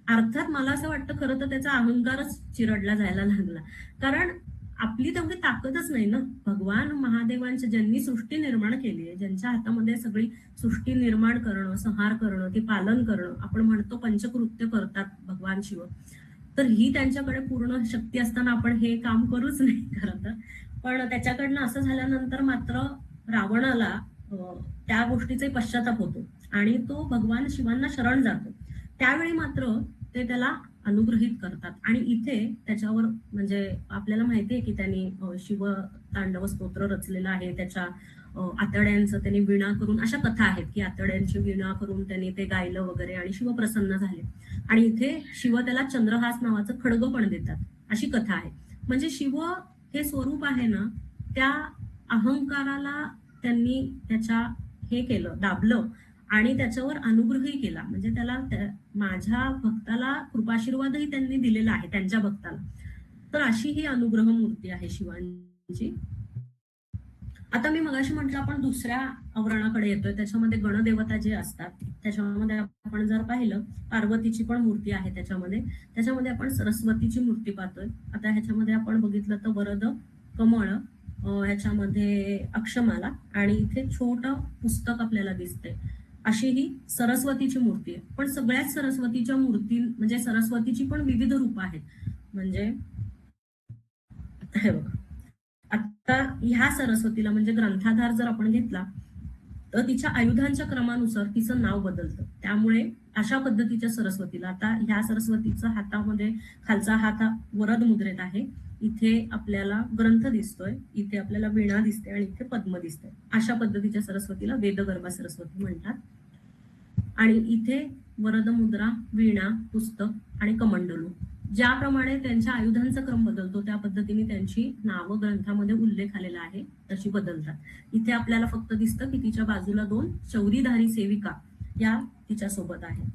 अर्थात मला असं वाटतं खरं तर त्याचा अहंकारच चिरडला जायला लागला, कारण आपली तेवढी ताकदच नाही ना. भगवान महादेवांच्या, ज्यांनी सृष्टी निर्माण केली आहे, ज्यांच्या हातामध्ये सगळी सृष्टी निर्माण करणं, संहार करणं, ती पालन करणं, आपण म्हणतो पंचकृत्य करतात भगवान शिव, तर ही त्यांच्याकडे पूर्ण शक्ती असताना आपण हे काम करूच नाही खरं तर. पण त्याच्याकडनं असं झाल्यानंतर मात्र रावणाला त्या गोष्टीचे पश्चाताप होतो आणि तो भगवान शिवांना शरण जातो. त्यावेळी मात्र ते त्याला अनुग्रहित करतात आणि इथे त्याच्यावर म्हणजे आपल्याला माहितीये की त्यांनी शिव तांडव स्तोत्र रचलेलं आहे. त्याच्या आतड्यांचं त्यांनी विणा करून, अशा कथा आहेत की आतड्यांची विणा करून त्यांनी ते गायलं वगैरे आणि शिव प्रसन्न झाले. आणि इथे शिव त्याला चंद्रहास नावाचं खड्ग पण देतात, अशी कथा आहे. म्हणजे शिव हे स्वरूप आहे ना, त्या अहंकाराला त्यांनी त्याच्या हे केलं, दाबलं आणि त्याच्यावर अनुग्रहही केला. म्हणजे त्याला माझ्या भक्ताला कृपाशीर्वादही त्यांनी दिलेला आहे त्यांच्या भक्ताला. तर अशी ही अनुग्रह मूर्ती आहे शिवांची. आता मी मगाशी म्हटलं आपण दुसऱ्या आवरणाकडे येतोय, त्याच्यामध्ये गणदेवता जे असतात त्याच्यामध्ये आपण जर पाहिलं पार्वतीची पण मूर्ती आहे, त्याच्यामध्ये आपण सरस्वतीची मूर्ती पाहतोय. आता ह्याच्यामध्ये आपण बघितलं तर वरद, कमळ, ह्याच्यामध्ये अक्षमाला आणि इथे छोटं पुस्तक आपल्याला दिसते, अशी ही सरस्वतीची मूर्ती आहे. पण सगळ्याच सरस्वतीच्या मूर्ती म्हणजे सरस्वतीची पण विविध रूप आहेत. म्हणजे हे बघा, आता ह्या सरस्वतीला म्हणजे ग्रंथाधार जर आपण घेतला तर तिच्या आयुधांच्या क्रमानुसार तिचं नाव बदलतं. त्यामुळे अशा पद्धतीच्या सरस्वतीला, आता ह्या सरस्वतीचा हातामध्ये खालचा हात वरद मुद्रेत आहे, इथे आपल्याला ग्रंथ दिसतोय, इथे आपल्याला वीणा दिसते आणि इथे पद्म दिसते. अशा पद्धतीच्या सरस्वतीला वेदगर्भा सरस्वती म्हणतात. आणि इथे वरद मुद्रा, वीणा, पुस्तक आणि कमंडलू, ज्याप्रमाणे त्यांच्या आयुधांचा क्रम बदलतो त्या पद्धतीने त्यांची नावं ग्रंथामध्ये उल्लेख आलेला आहे तशी बदलतात. इथे आपल्याला फक्त दिसतं की तिच्या बाजूला 2 शौरीधारी सेविका या तिच्या सोबत आहेत.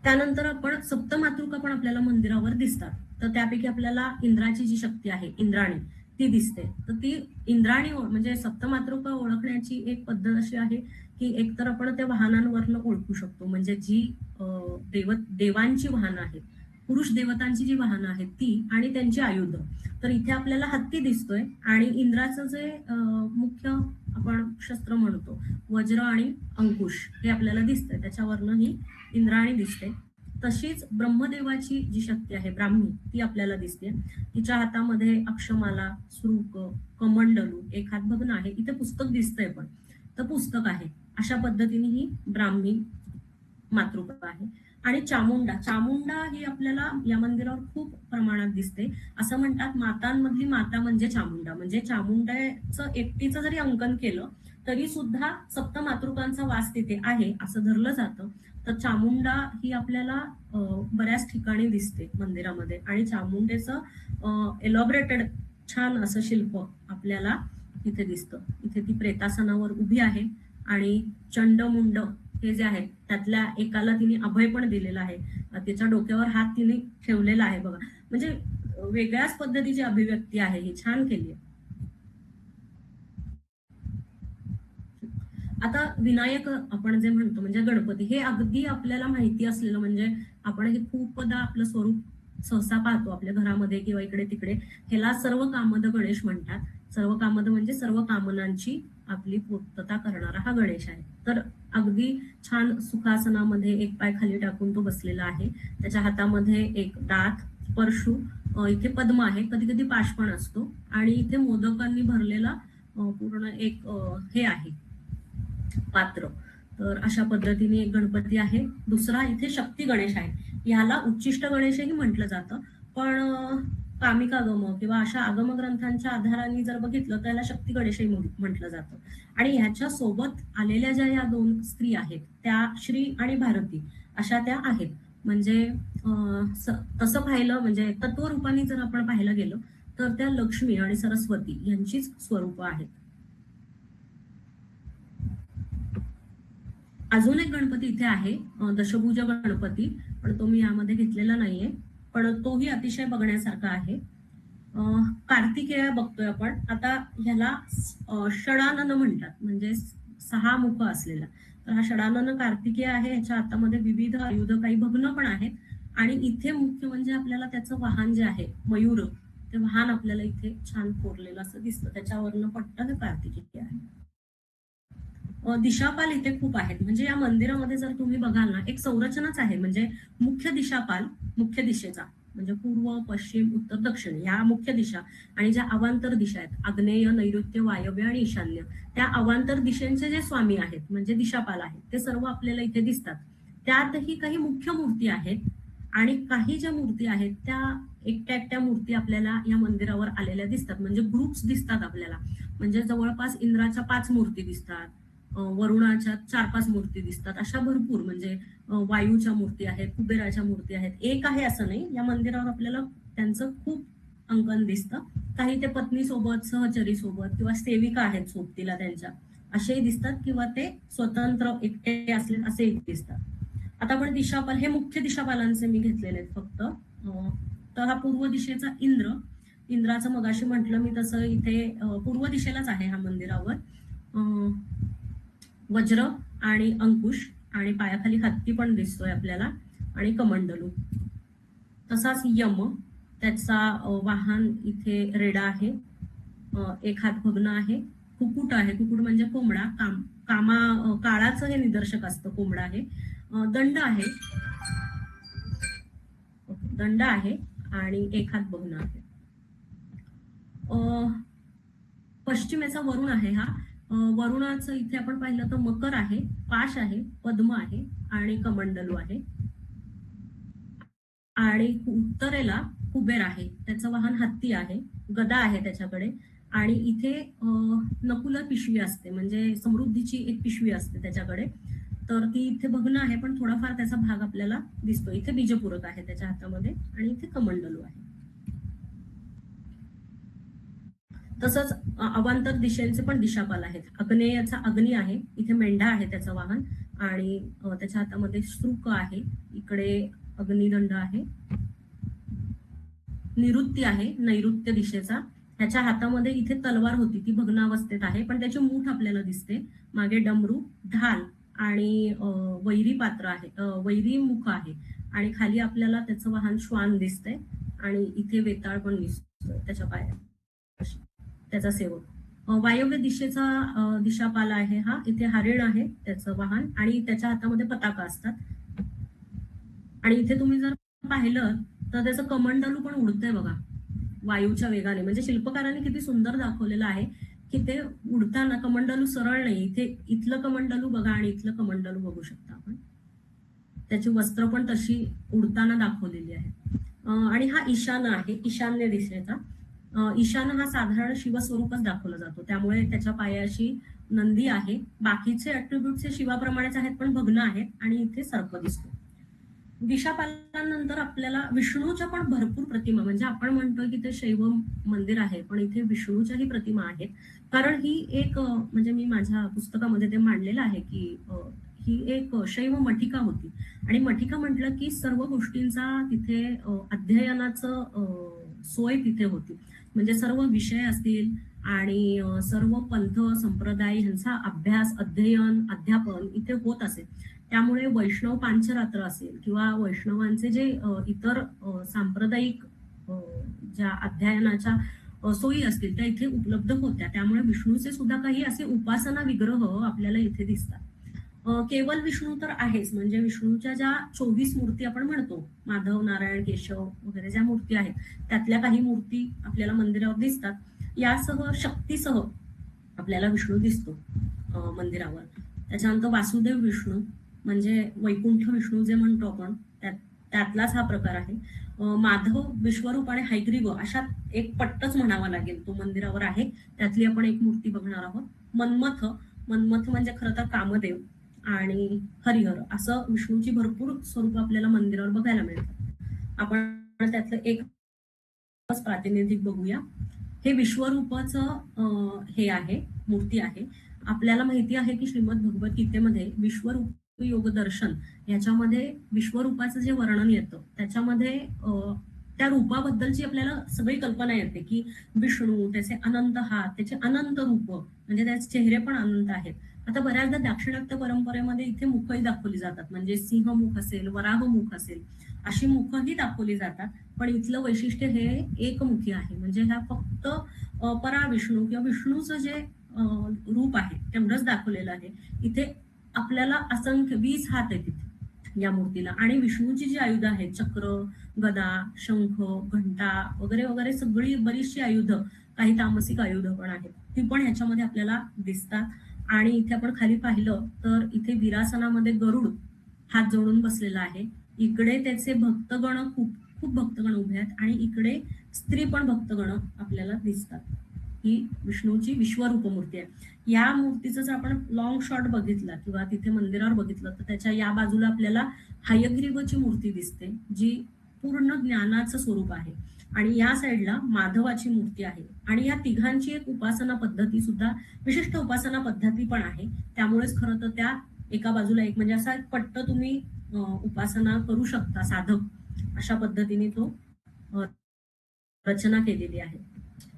त्यानंतर आपण सप्तमातृका पण आपल्याला मंदिरावर दिसतात. तर त्यापैकी आपल्याला इंद्राची जी शक्ती आहे इंद्राणी ती दिसते. तर ती इंद्राणी म्हणजे सप्तमातृका ओळखण्याची एक पद्धत अशी आहे की एकतर आपण त्या वाहनांवरनं ओळखू शकतो, म्हणजे जी देवांची वाहनं आहेत पुरुष देवतांची जी वाहनं आहेत ती आणि त्यांची आयुध. तर इथे आपल्याला हत्ती दिसतोय आणि इंद्राचं जे मुख्य आपण शस्त्र म्हणतो वज्र आणि अंकुश हे आपल्याला दिसतंय, त्याच्यावरनं ही इंद्राणी दिसते. तशीच ब्रह्मदेवाची जी शक्ती आहे ब्राह्मी ती आपल्याला दिसते. तिच्या हातामध्ये अक्षमाला, श्रुक, कमंडलू, एक हात भग्न आहे. इथे पुस्तक दिसतंय पण तर पुस्तक आहे. अशा पद्धतीने ही ब्राह्मी मातृका आहे. आणि चामुंडा ही आपल्याला या मंदिरावर खूप प्रमाणात दिसते. असं म्हणतात मातांमधली माता म्हणजे चामुंडा, म्हणजे चामुंडाचं एकटीचं जरी अंकन केलं तरी सुद्धा सप्त मातृकांचा वास तिथे आहे असं धरलं जातं. तर चामुंडा ही आपल्याला बऱ्याच ठिकाणी दिसते मंदिरामध्ये. आणि चामुंडेचं एलॉबरेटेड छान असं शिल्प आपल्याला इथे दिसतं. इथे ती प्रेतासनावर उभी आहे आणि चंडमुंड हे जे आहेत त्यातल्या एकाला तिने अभय पण दिलेला आहे. तिच्या डोक्यावर हात तिने ठेवलेला आहे बघा. म्हणजे वेगळ्याच पद्धतीची अभिव्यक्ती आहे ही, छान केली आहे. आता विनायक आपण जे म्हणतो म्हणजे गणपती, हे अगदी आपल्याला माहिती असलेलं, म्हणजे आपण हे खूपदा आपलं स्वरूप सहसा पाहतो आपल्या घरामध्ये किंवा इकडे तिकडे. ह्याला सर्व कामद गणेश म्हणतात. सर्व कामद म्हणजे सर्व कामनांची आपली पूर्तता करणारा हा गणेश आहे. तर अगदी छान सुखासनामध्ये एक पाय खाली टाकून तो बसलेला आहे. त्याच्या हातामध्ये एक दात, परशु, इथे पद्म आहे, कधी कधी पाश पण असतो आणि इथे मोदकांनी भरलेला पूर्ण एक हे आहे पात्र. तर अशा पद्धतीने एक गणपती आहे. दुसरा इथे शक्ती गणेश आहे. ह्याला उच्चिष्ट गणेशही म्हटलं जातं, पण कामिकागम किंवा अशा आगम ग्रंथांच्या आधाराने जर बघितलं तर याला शक्ती गणेशही म्हटलं जातं. आणि ह्याच्या सोबत आलेल्या ज्या या दोन स्त्री आहेत त्या श्री आणि भारती अशा त्या आहेत. म्हणजे तसं पाहिलं म्हणजे तत्वरूपाने जर आपण पाहायला गेलो तर त्या लक्ष्मी आणि सरस्वती यांचीच स्वरूप आहेत. अजून एक गणपती इथे आहे, दशभुज गणपती, पण तो मी यामध्ये घेतलेला नाहीये, पण तोही अतिशय बघण्यासारखा आहे. कार्तिकेय बघतोय आपण. आता ह्याला षडानन म्हणतात, म्हणजे 6 मुख असलेला. तर हा षडानन कार्तिकेय आहे. ह्याच्या हातामध्ये विविध आयुध, काही भग्न पण आहेत. आणि इथे मुख्य म्हणजे आपल्याला त्याचं वाहन जे आहे मयूर, ते वाहन आपल्याला इथे छान कोरलेलं असं दिसतं. त्याच्यावरनं पट्ट हे कार्तिकेय आहे. दिशापाल इथे खूप आहेत. म्हणजे या मंदिरामध्ये जर तुम्ही बघाल ना, एक संरचनाच आहे. म्हणजे मुख्य दिशापाल, मुख्य दिशेचा म्हणजे पूर्व, पश्चिम, उत्तर, दक्षिण या मुख्य दिशा, आणि ज्या अवांतर दिशा आहेत आग्नेय, नैऋत्य, वायव्य आणि ईशान्य, त्या अवांतर दिशेचे जे स्वामी आहेत म्हणजे दिशापाल आहेत ते सर्व आपल्याला इथे दिसतात. त्यातही काही मुख्य मूर्ती आहेत आणि काही ज्या मूर्ती आहेत त्या एकट्या एकट्या मूर्ती आपल्याला या मंदिरावर आलेल्या दिसतात. म्हणजे ग्रुप्स दिसतात आपल्याला. म्हणजे जवळपास इंद्राच्या 5 मूर्ती दिसतात, वरुणाच्या 4-5 मूर्ती दिसतात. अशा भरपूर, म्हणजे वायूच्या मूर्ती आहेत, कुबेराच्या मूर्ती आहेत. एक आहे असं नाही, या मंदिरावर आपल्याला त्यांचं खूप अंकन दिसतं. काही ते पत्नी सोबत, सहचरी सोबत किंवा सेविका आहेत सोबतीला त्यांच्या, असेही दिसतात, किंवा ते स्वतंत्र एकटे असले असेही दिसतात. आता आपण दिशापाल, हे मुख्य दिशापालांचे मी घेतलेले आहेत फक्त. तर हा पूर्व दिशेचा इंद्राचं मगाशी म्हटलं मी तसं इथे पूर्व दिशेलाच आहे हा मंदिरावर. वज्र आणि अंकुश आणि पायाखाली हत्ती पण दिसतोय आपल्याला आणि कमंडलू. तसाच यम, त्याचा वाहन इथे रेडा आहे, एक हात भग्न आहे. कुकुट आहे, कुकुट म्हणजे कोंबडा, काळाचं हे निदर्शक असतं, कोंबडा आहे. दंड आहे, दंड आहे आणि एक हात भग्न आहे. पश्चिमेचा वरुण आहे हा. वरुणाचं इथे आपण पाहिलं तर मकर आहे, पाश आहे, पद्म आहे आणि कमंडलू आहे. आणि उत्तरेला कुबेर आहे, त्याचं वाहन हत्ती आहे, गदा आहे त्याच्याकडे. आणि इथे नकुल पिशवी असते, म्हणजे समृद्धीची एक पिशवी असते त्याच्याकडे. तर ती इथे भग्न आहे, पण थोडाफार त्याचा भाग आपल्याला दिसतो. इथे बीजपूरक आहे त्याच्या हातामध्ये आणि इथे कमंडलू आहे. तसंच अवांतर दिशेचे पण दिशापाल आहेत. आग्नेयाचा अग्नी आहे, इथे मेंढा आहे त्याचं वाहन आणि त्याच्या हातामध्ये श्रुक आहे, इकडे अग्निदंड आहे. निवृत्ती आहे नैऋत्य दिशेचा, ह्याच्या हातामध्ये इथे तलवार होती, ती भग्नावस्थेत आहे, पण त्याची मूठ आपल्याला दिसते. मागे डमरू, ढाल आणि वैरी पात्र आहे, वैरी मुख आहे आणि खाली आपल्याला त्याचं वाहन श्वान दिसतंय आणि इथे वेताळ पण दिसतोय त्याच्या पायाशी, त्याचा सेवक. वायव्य दिशेचा दिशापाला आहे हा. इथे हरिण आहे त्याचं वाहन आणि त्याच्या हातामध्ये पताका असतात. आणि इथे तुम्ही जर पाहिलं तर त्याचं कमंडलू पण उडतंय बघा वायूच्या वेगाने. म्हणजे शिल्पकारांनी किती सुंदर दाखवलेलं आहे की ते उडताना कमंडलू सरळ नाही, इथे इथलं कमंडलू बघा आणि इथलं कमंडलू बघू शकता आपण. त्याची वस्त्र पण तशी उडताना दाखवलेली आहे. आणि हा ईशान आहे, ईशान्य दिशेचा. ईशान हा साधारण शिवस्वरूपच दाखवला जातो, त्यामुळे त्याच्या पायाशी नंदी आहे. बाकीचे अट्रिब्यूट्स हे शिवाप्रमाणेच आहेत पण भग्न आहेत आणि इथे सर्प दिसतो. दिशापालानंतर आपल्याला विष्णूच्या पण भरपूर प्रतिमा, म्हणजे आपण म्हणतोय की ते शैव मंदिर आहे पण इथे विष्णूच्याही प्रतिमा आहेत. कारण ही एक म्हणजे मी माझ्या पुस्तकामध्ये ते मांडलेलं आहे की ही एक शैव मठिका होती आणि मठिका म्हटलं की सर्व गोष्टींचा तिथे अध्ययनाचं सोय तिथे होती. म्हणजे सर्व विषय असतील आणि सर्व पंथ संप्रदाय ह्यांचा अभ्यास, अध्ययन, अध्यापन इथे होत असेल. त्यामुळे वैष्णव पांचरात्र असेल किंवा वैष्णवांचे जे इतर सांप्रदायिक ज्या अध्ययनाच्या सोयी असतील त्या इथे उपलब्ध होत्या. त्यामुळे विष्णूचे सुद्धा काही असे उपासना विग्रह आपल्याला इथे दिसतात. केवळ विष्णू तर आहेच, म्हणजे विष्णूच्या ज्या 24 मूर्ती आपण म्हणतो, माधव, नारायण, केशव वगैरे ज्या मूर्ती आहेत त्यातल्या काही मूर्ती आपल्याला मंदिरावर दिसतात. यासह शक्तीसह आपल्याला विष्णू दिसतो मंदिरावर. त्याच्यानंतर वासुदेव विष्णू म्हणजे वैकुंठ विष्णू जे म्हणतो आपण त्यातलाच हा प्रकार आहे. माधव, विश्वरूप आणि हैग्रीव अशा एक पट्टच म्हणावा लागेल तो मंदिरावर आहे. त्यातली आपण एक मूर्ती बघणार आहोत. मन्मथ, मन्मथ म्हणजे खरं तर कामदेव आणि हरिहर असं विष्णूची भरपूर स्वरूप आपल्याला मंदिरावर बघायला मिळतात. आपण त्यातलं एक प्रातिनिधिक बघूया. हे विश्वरूपाचं हे आहे, मूर्ती आहे. आपल्याला माहिती आहे की श्रीमद भगवद्गीतेमध्ये विश्वरूप योग दर्शन याच्यामध्ये विश्वरूपाचं जे वर्णन येतं त्याच्यामध्ये त्या रूपाबद्दलची आपल्याला सगळी कल्पना येते की विष्णू, त्याचे अनंत हात, त्याचे अनंत रूप, म्हणजे त्याचे चेहरे पण अनंत आहेत. आता बऱ्याचदा दाक्षिणात्य परंपरेमध्ये इथे मुखही दाखवली जातात, म्हणजे सिंहमुख असेल, वराहमुख असेल अशी मुखही दाखवली जातात. पण इथलं वैशिष्ट्य हे एकमुखी आहे, म्हणजे ह्या फक्त परा विष्णू किंवा विष्णूचं जे रूप आहे तेवढंच दाखवलेलं आहे. इथे आपल्याला असंख्य 20 हात आहेत इथे या मूर्तीला आणि विष्णूची जी आयुध आहेत, चक्र, गदा, शंख, घंटा वगैरे वगैरे सगळी बरीचशी आयुध, काही तामसिक आयुध पण आहेत, ती पण ह्याच्यामध्ये आपल्याला दिसतात. आणि इथे आपण खाली पाहिलं तर इथे विरासनामध्ये गरुड हात जोडून बसलेला आहे. इकडे त्याचे भक्तगण, खूप खूप भक्तगण उभे आहेत आणि इकडे स्त्री पण भक्तगण आपल्याला दिसतात. ही विष्णूची विश्वरूप मूर्ती आहे. या मूर्तीचं जर आपण लॉंग शॉट बघितला किंवा तिथे मंदिरावर बघितलं तर त्याच्या या बाजूला आपल्याला हयग्रीवची मूर्ती दिसते जी पूर्ण ज्ञानाचं स्वरूप आहे आणि या साईडला माधवाची मूर्ती आहे. आणि या तिघांची एक उपासना पद्धती सुद्धा, विशिष्ट उपासना पद्धती पण आहे. त्यामुळेच खरं तर त्या एका बाजूला एक, म्हणजे असा एक पट्ट तुम्ही उपासना करू शकता, साधक अशा पद्धतीने तो रचना केलेली आहे.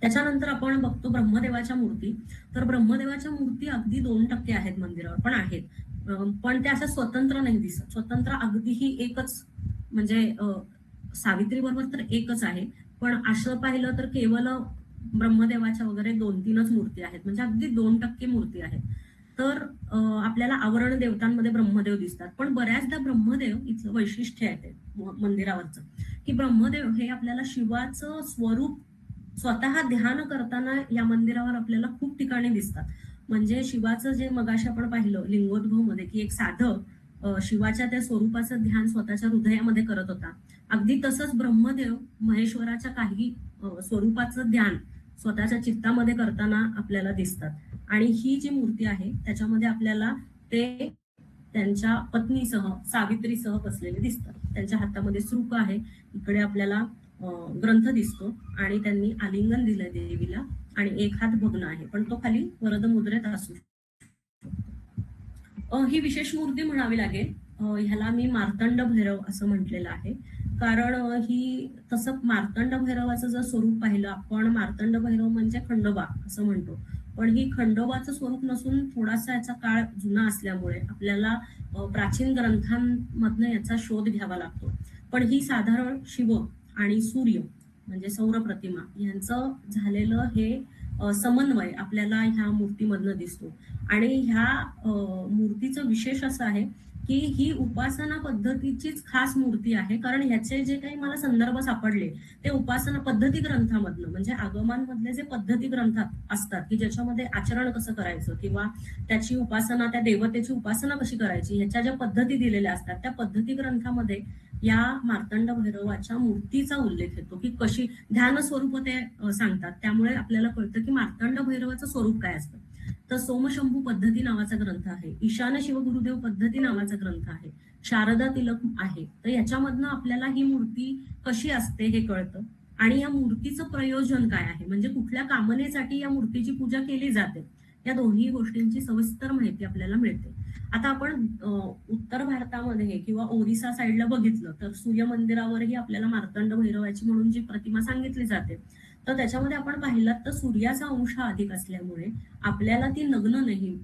त्याच्यानंतर आपण बघतो ब्रह्मदेवाच्या मूर्ती. तर ब्रह्मदेवाच्या मूर्ती अगदी 2% आहेत मंदिरावर, पण आहेत, पण त्या अशा स्वतंत्र नाही दिसत. स्वतंत्र अगदी ही एकच, म्हणजे सावित्री बरोबर तर एकच आहे, पण असं पाहिलं तर केवळ ब्रह्मदेवाच्या वगैरे 2-3च मूर्ती आहेत, म्हणजे अगदी 2% मूर्ती आहेत. तर आपल्याला आवरण देवतांमध्ये ब्रह्मदेव दिसतात, पण बऱ्याचदा ब्रह्मदेव इथलं वैशिष्ट्य आहे मंदिरावरचं की ब्रह्मदेव हे आपल्याला शिवाचं स्वरूप स्वतः ध्यान करताना या मंदिरावर आपल्याला खूप ठिकाणी दिसतात. म्हणजे शिवाचं जे मगाशी आपण पाहिलं लिंगोद्भव मध्ये की एक साधक शिवाच्या त्या स्वरूपाचं ध्यान स्वतःच्या हृदयामध्ये करत होता, अगदी तसंच ब्रह्मदेव महेश्वराच्या काही स्वरूपाचं ध्यान स्वतःच्या चित्तामध्ये करताना आपल्याला दिसतात. आणि ही जी मूर्ती आहे त्याच्यामध्ये आपल्याला ते त्यांच्या पत्नीसह, सावित्रीसह बसलेले दिसतात. त्यांच्या हातामध्ये सुरुक आहे, इकडे आपल्याला ग्रंथ दिसतो आणि त्यांनी आलिंगन दिलंय देवीला आणि एक हात भग्न आहे, पण तो खाली वरद मुद्रेत असू शकतो. ही विशेष मूर्ती म्हणावी लागेल. ह्याला मी मार्तंड भैरव असं म्हटलेलं आहे, कारण ही तसं मार्तंड भैरवाचं जर स्वरूप पाहिलं आपण, मार्तंड भैरव म्हणजे खंडोबा असं म्हणतो, पण ही खंडोबाचं स्वरूप नसून थोडासा याचा काळ जुना असल्यामुळे आपल्याला प्राचीन ग्रंथांमधनं याचा शोध घ्यावा लागतो. पण ही साधारण शिव आणि सूर्य म्हणजे सौर प्रतिमा यांचं झालेलं हे समन्वय आपल्याला ह्या मूर्तीमधनं दिसतो. आणि ह्या मूर्तीचं विशेष असं आहे की ही उपासना पद्धतीचीच खास मूर्ती आहे, कारण ह्याचे जे काही मला संदर्भ सापडले ते उपासना पद्धती ग्रंथामधनं, म्हणजे आगमांमधले जे पद्धती ग्रंथात असतात की ज्याच्यामध्ये आचरण कसं करायचं किंवा त्याची उपासना, त्या देवतेची उपासना कशी करायची, ह्याच्या ज्या पद्धती दिलेल्या असतात त्या पद्धती ग्रंथामध्ये या मार्तंड भैरवाच्या मूर्तीचा उल्लेख येतो की कशी ध्यान स्वरूप ते सांगतात. त्यामुळे आपल्याला कळतं की मार्तंड भैरवाचं स्वरूप काय असतं. तर सोमशंभू पद्धती नावाचा ग्रंथ आहे, ईशान शिवगुरुदेव पद्धती नावाचा ग्रंथ आहे, शारदा तिलक आहे. तर याच्यामधनं आपल्याला ही मूर्ती कशी असते हे कळतं. आणि या मूर्तीचं प्रयोजन काय आहे, म्हणजे कुठल्या कामनेसाठी या मूर्तीची पूजा केली जाते, या दोन्ही गोष्टींची सविस्तर माहिती आपल्याला मिळते. आता आपण उत्तर भारतामध्ये किंवा ओरिसा साईडला बघितलं तर सूर्य मंदिरावरही आपल्याला मार्तंड भैरवाची म्हणून जी प्रतिमा सांगितली जाते, तर त्याच्यामध्ये आपण पाहिलात तर सूर्याचा अंश हा अधिक असल्यामुळे आपल्याला ती नग्न नाही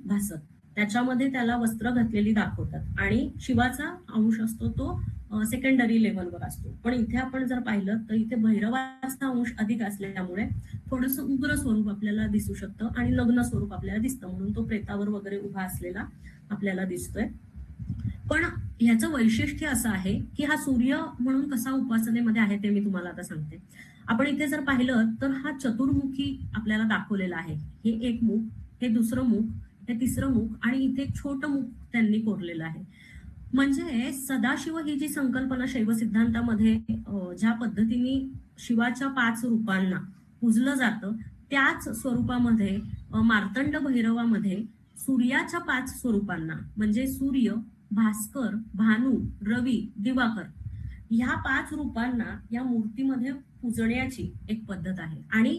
भासत, त्याच्यामध्ये त्याला वस्त्र घातलेली दाखवतात. आणि शिवाचा अंश असतो तो सेकंडरी लेवलवर असतो. पण इथे आपण जर पाहिलं तर इथे भैरवाचा अंश अधिक असल्यामुळे थोडस उग्र स्वरूप आपल्याला दिसू शकतं आणि नग्न स्वरूप आपल्याला दिसतं, म्हणून तो प्रेतावर वगैरे उभा असलेला आपल्याला दिसतोय. पण ह्याचं वैशिष्ट्य असं आहे की हा सूर्य म्हणून कसा उपासनेमध्ये आहे ते मी तुम्हाला आता सांगते. आपण इथे जर पाहिलं तर हा चतुर्मुखी आपल्याला दाखवलेला आहे. हे एक मुख, हे दुसरं मुख, हे तिसरं मुख आणि इथे एक छोटं मुख त्यांनी कोरलेलं आहे. म्हणजे सदाशिव ही जी संकल्पना शैव सिद्धांतामध्ये ज्या पद्धतीने शिवाच्या 5 रूपांना पूजलं जातं त्याच स्वरूपामध्ये मार्तंड भैरवामध्ये सूर्याच्या 5 स्वरूपांना म्हणजे सूर्य, भास्कर, भानू, रवी, दिवाकर ह्या 5 रूपांना या मूर्तीमध्ये पूजण्याची एक पद्धत आहे आणि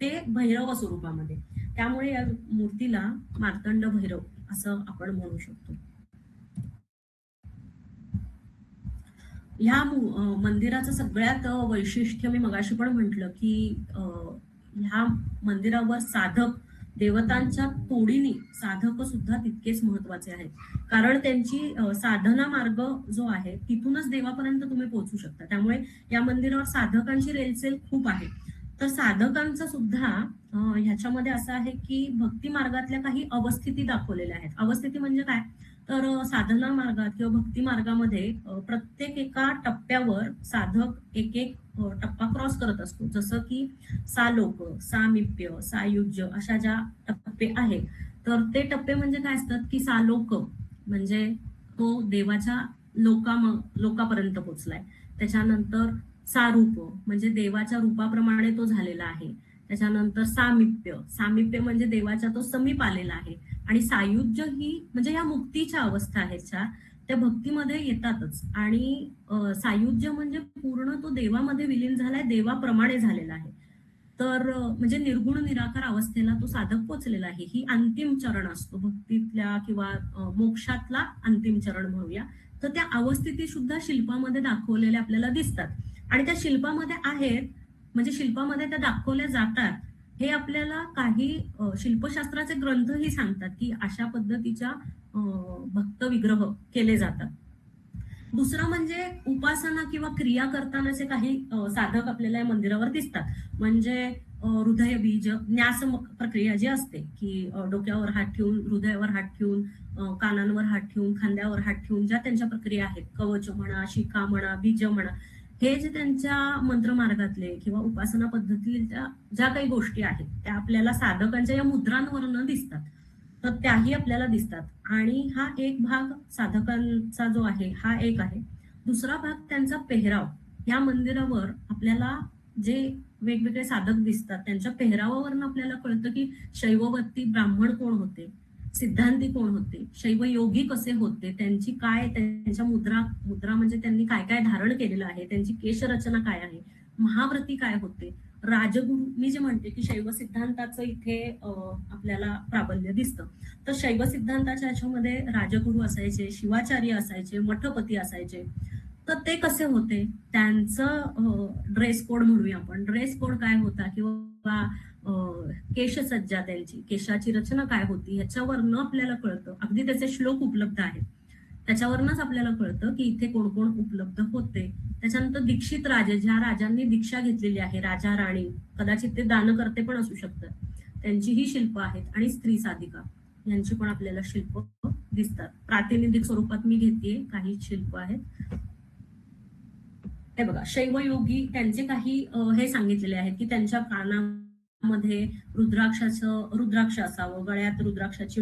ते भैरव स्वरूपामध्ये. त्यामुळे या मूर्तीला मार्तंड भैरव असं आपण म्हणू शकतो. ह्या मंदिराचं सगळ्यात वैशिष्ट्य मी मगाशी पण म्हटलं की ह्या मंदिरावर साधक देवतांच्या तोडीने साधक सुद्धा तितकेच महत्वाचे आहेत, कारण त्यांची साधना मार्ग जो आहे तिथूनच देवापर्यंत तुम्ही पोहोचू शकता. त्यामुळे या मंदिरावर साधकांची रेलचेल खूप आहे. तर साधकांचा सुद्धा ह्याच्यामध्ये असं आहे की भक्ती मार्गातल्या काही अवस्थिती दाखवलेल्या आहेत. अवस्थिती म्हणजे काय, तर साधना मार्गात किंवा भक्ती मार्गामध्ये प्रत्येक एका टप्प्यावर साधक एक एक टप्पा क्रॉस करत असतो. जसं की सालोक, सामिप्य, सायुज्य अशा ज्या टप्पे आहेत, तर ते टप्पे म्हणजे काय असतात की सालोक म्हणजे तो देवाच्या लोकापर्यंत पोहोचलाय. त्याच्यानंतर सारूप म्हणजे देवाच्या रूपाप्रमाणे तो झालेला आहे. त्याच्यानंतर सामिप्य, सामिप्य म्हणजे देवाच्या तो समीप आलेला आहे. आणि सायुज्य ही म्हणजे ह्या मुक्तीच्या अवस्था आहेत त्या भक्तीमध्ये येतातच. आणि सायुज्य म्हणजे पूर्ण तो देवामध्ये विलीन झालाय, देवाप्रमाणे झालेला आहे. तर म्हणजे निर्गुण निराकार अवस्थेला तो साधक पोचलेला आहे. ही अंतिम चरण असतो भक्तीतल्या किंवा मोक्षातला अंतिम चरण म्हणूया. तर त्या अवस्थिती सुद्धा शिल्पामध्ये दाखवलेल्या आपल्याला दिसतात आणि त्या शिल्पामध्ये आहेत, म्हणजे शिल्पामध्ये त्या दाखवल्या जातात. हे आपल्याला काही शिल्पशास्त्राचे ग्रंथही सांगतात की अशा पद्धतीच्या भक्त विग्रह केले जातात. दुसरं म्हणजे उपासना किंवा क्रिया करतानाचे काही साधक आपल्याला या मंदिरावर दिसतात. म्हणजे हृदय बीज न्यास प्रक्रिया जी असते की डोक्यावर हात ठेवून, हृदयावर हात ठेवून, कानांवर हात ठेवून, खांद्यावर हात ठेवून ज्या त्यांच्या प्रक्रिया आहेत, कवच म्हणा, शिखा म्हणा, बीज म्हणा, हे जे त्यांच्या मंत्रमार्गातले किंवा उपासना पद्धतीच्या ज्या काही गोष्टी आहेत त्या आपल्याला साधकांच्या या मुद्रांवरनं दिसतात. तर त्याही आपल्याला दिसतात. आणि हा एक भाग साधकांचा जो आहे हा एक आहे. दुसरा भाग त्यांचा पेहराव. या मंदिरावर आपल्याला जे वेगवेगळे साधक दिसतात त्यांच्या पेहरावावरून आपल्याला कळतं की शैववत्ती ब्राह्मण कोण होते, सिद्धांती कोण होते, शैव योगी कसे होते, त्यांची काय त्यांच्या मुद्रा म्हणजे त्यांनी काय काय धारण केलेलं आहे, त्यांची केशरचना काय आहे, महाव्रती काय होते, राजगुरू. मी जे म्हणते की शैव सिद्धांताचं इथे आपल्याला प्राबल्य दिसतं. तर शैव सिद्धांताच्या ह्याच्यामध्ये राजगुरू असायचे, शिवाचार्य असायचे, मठपती असायचे. तर ते कसे होते, त्यांचं ड्रेस कोड म्हणूया आपण, ड्रेस कोड काय होता किंवा केशसज्जा त्यांची, केशाची रचना काय होती ह्याच्यावरनं आपल्याला कळतं. अगदी त्याचे श्लोक उपलब्ध आहेत. त्याच्यावरनच आपल्याला कळतं की इथे कोण कोण उपलब्ध होते. त्याच्यानंतर दीक्षित राजे, ज्या राजांनी दीक्षा घेतलेली आहे, राजा राणी, कदाचित ते दानकर्ते पण असू शकतात, त्यांची ही शिल्प आहेत. आणि स्त्री साधिका यांची पण आपल्याला शिल्प दिसतात. प्रातिनिधिक स्वरूपात मी घेतेय, काही शिल्प आहेत. हे बघा, शैवयोगी त्यांचे काही हे सांगितलेले आहेत की त्यांच्या कानामध्ये रुद्राक्ष असावं, गळ्यात रुद्राक्षाची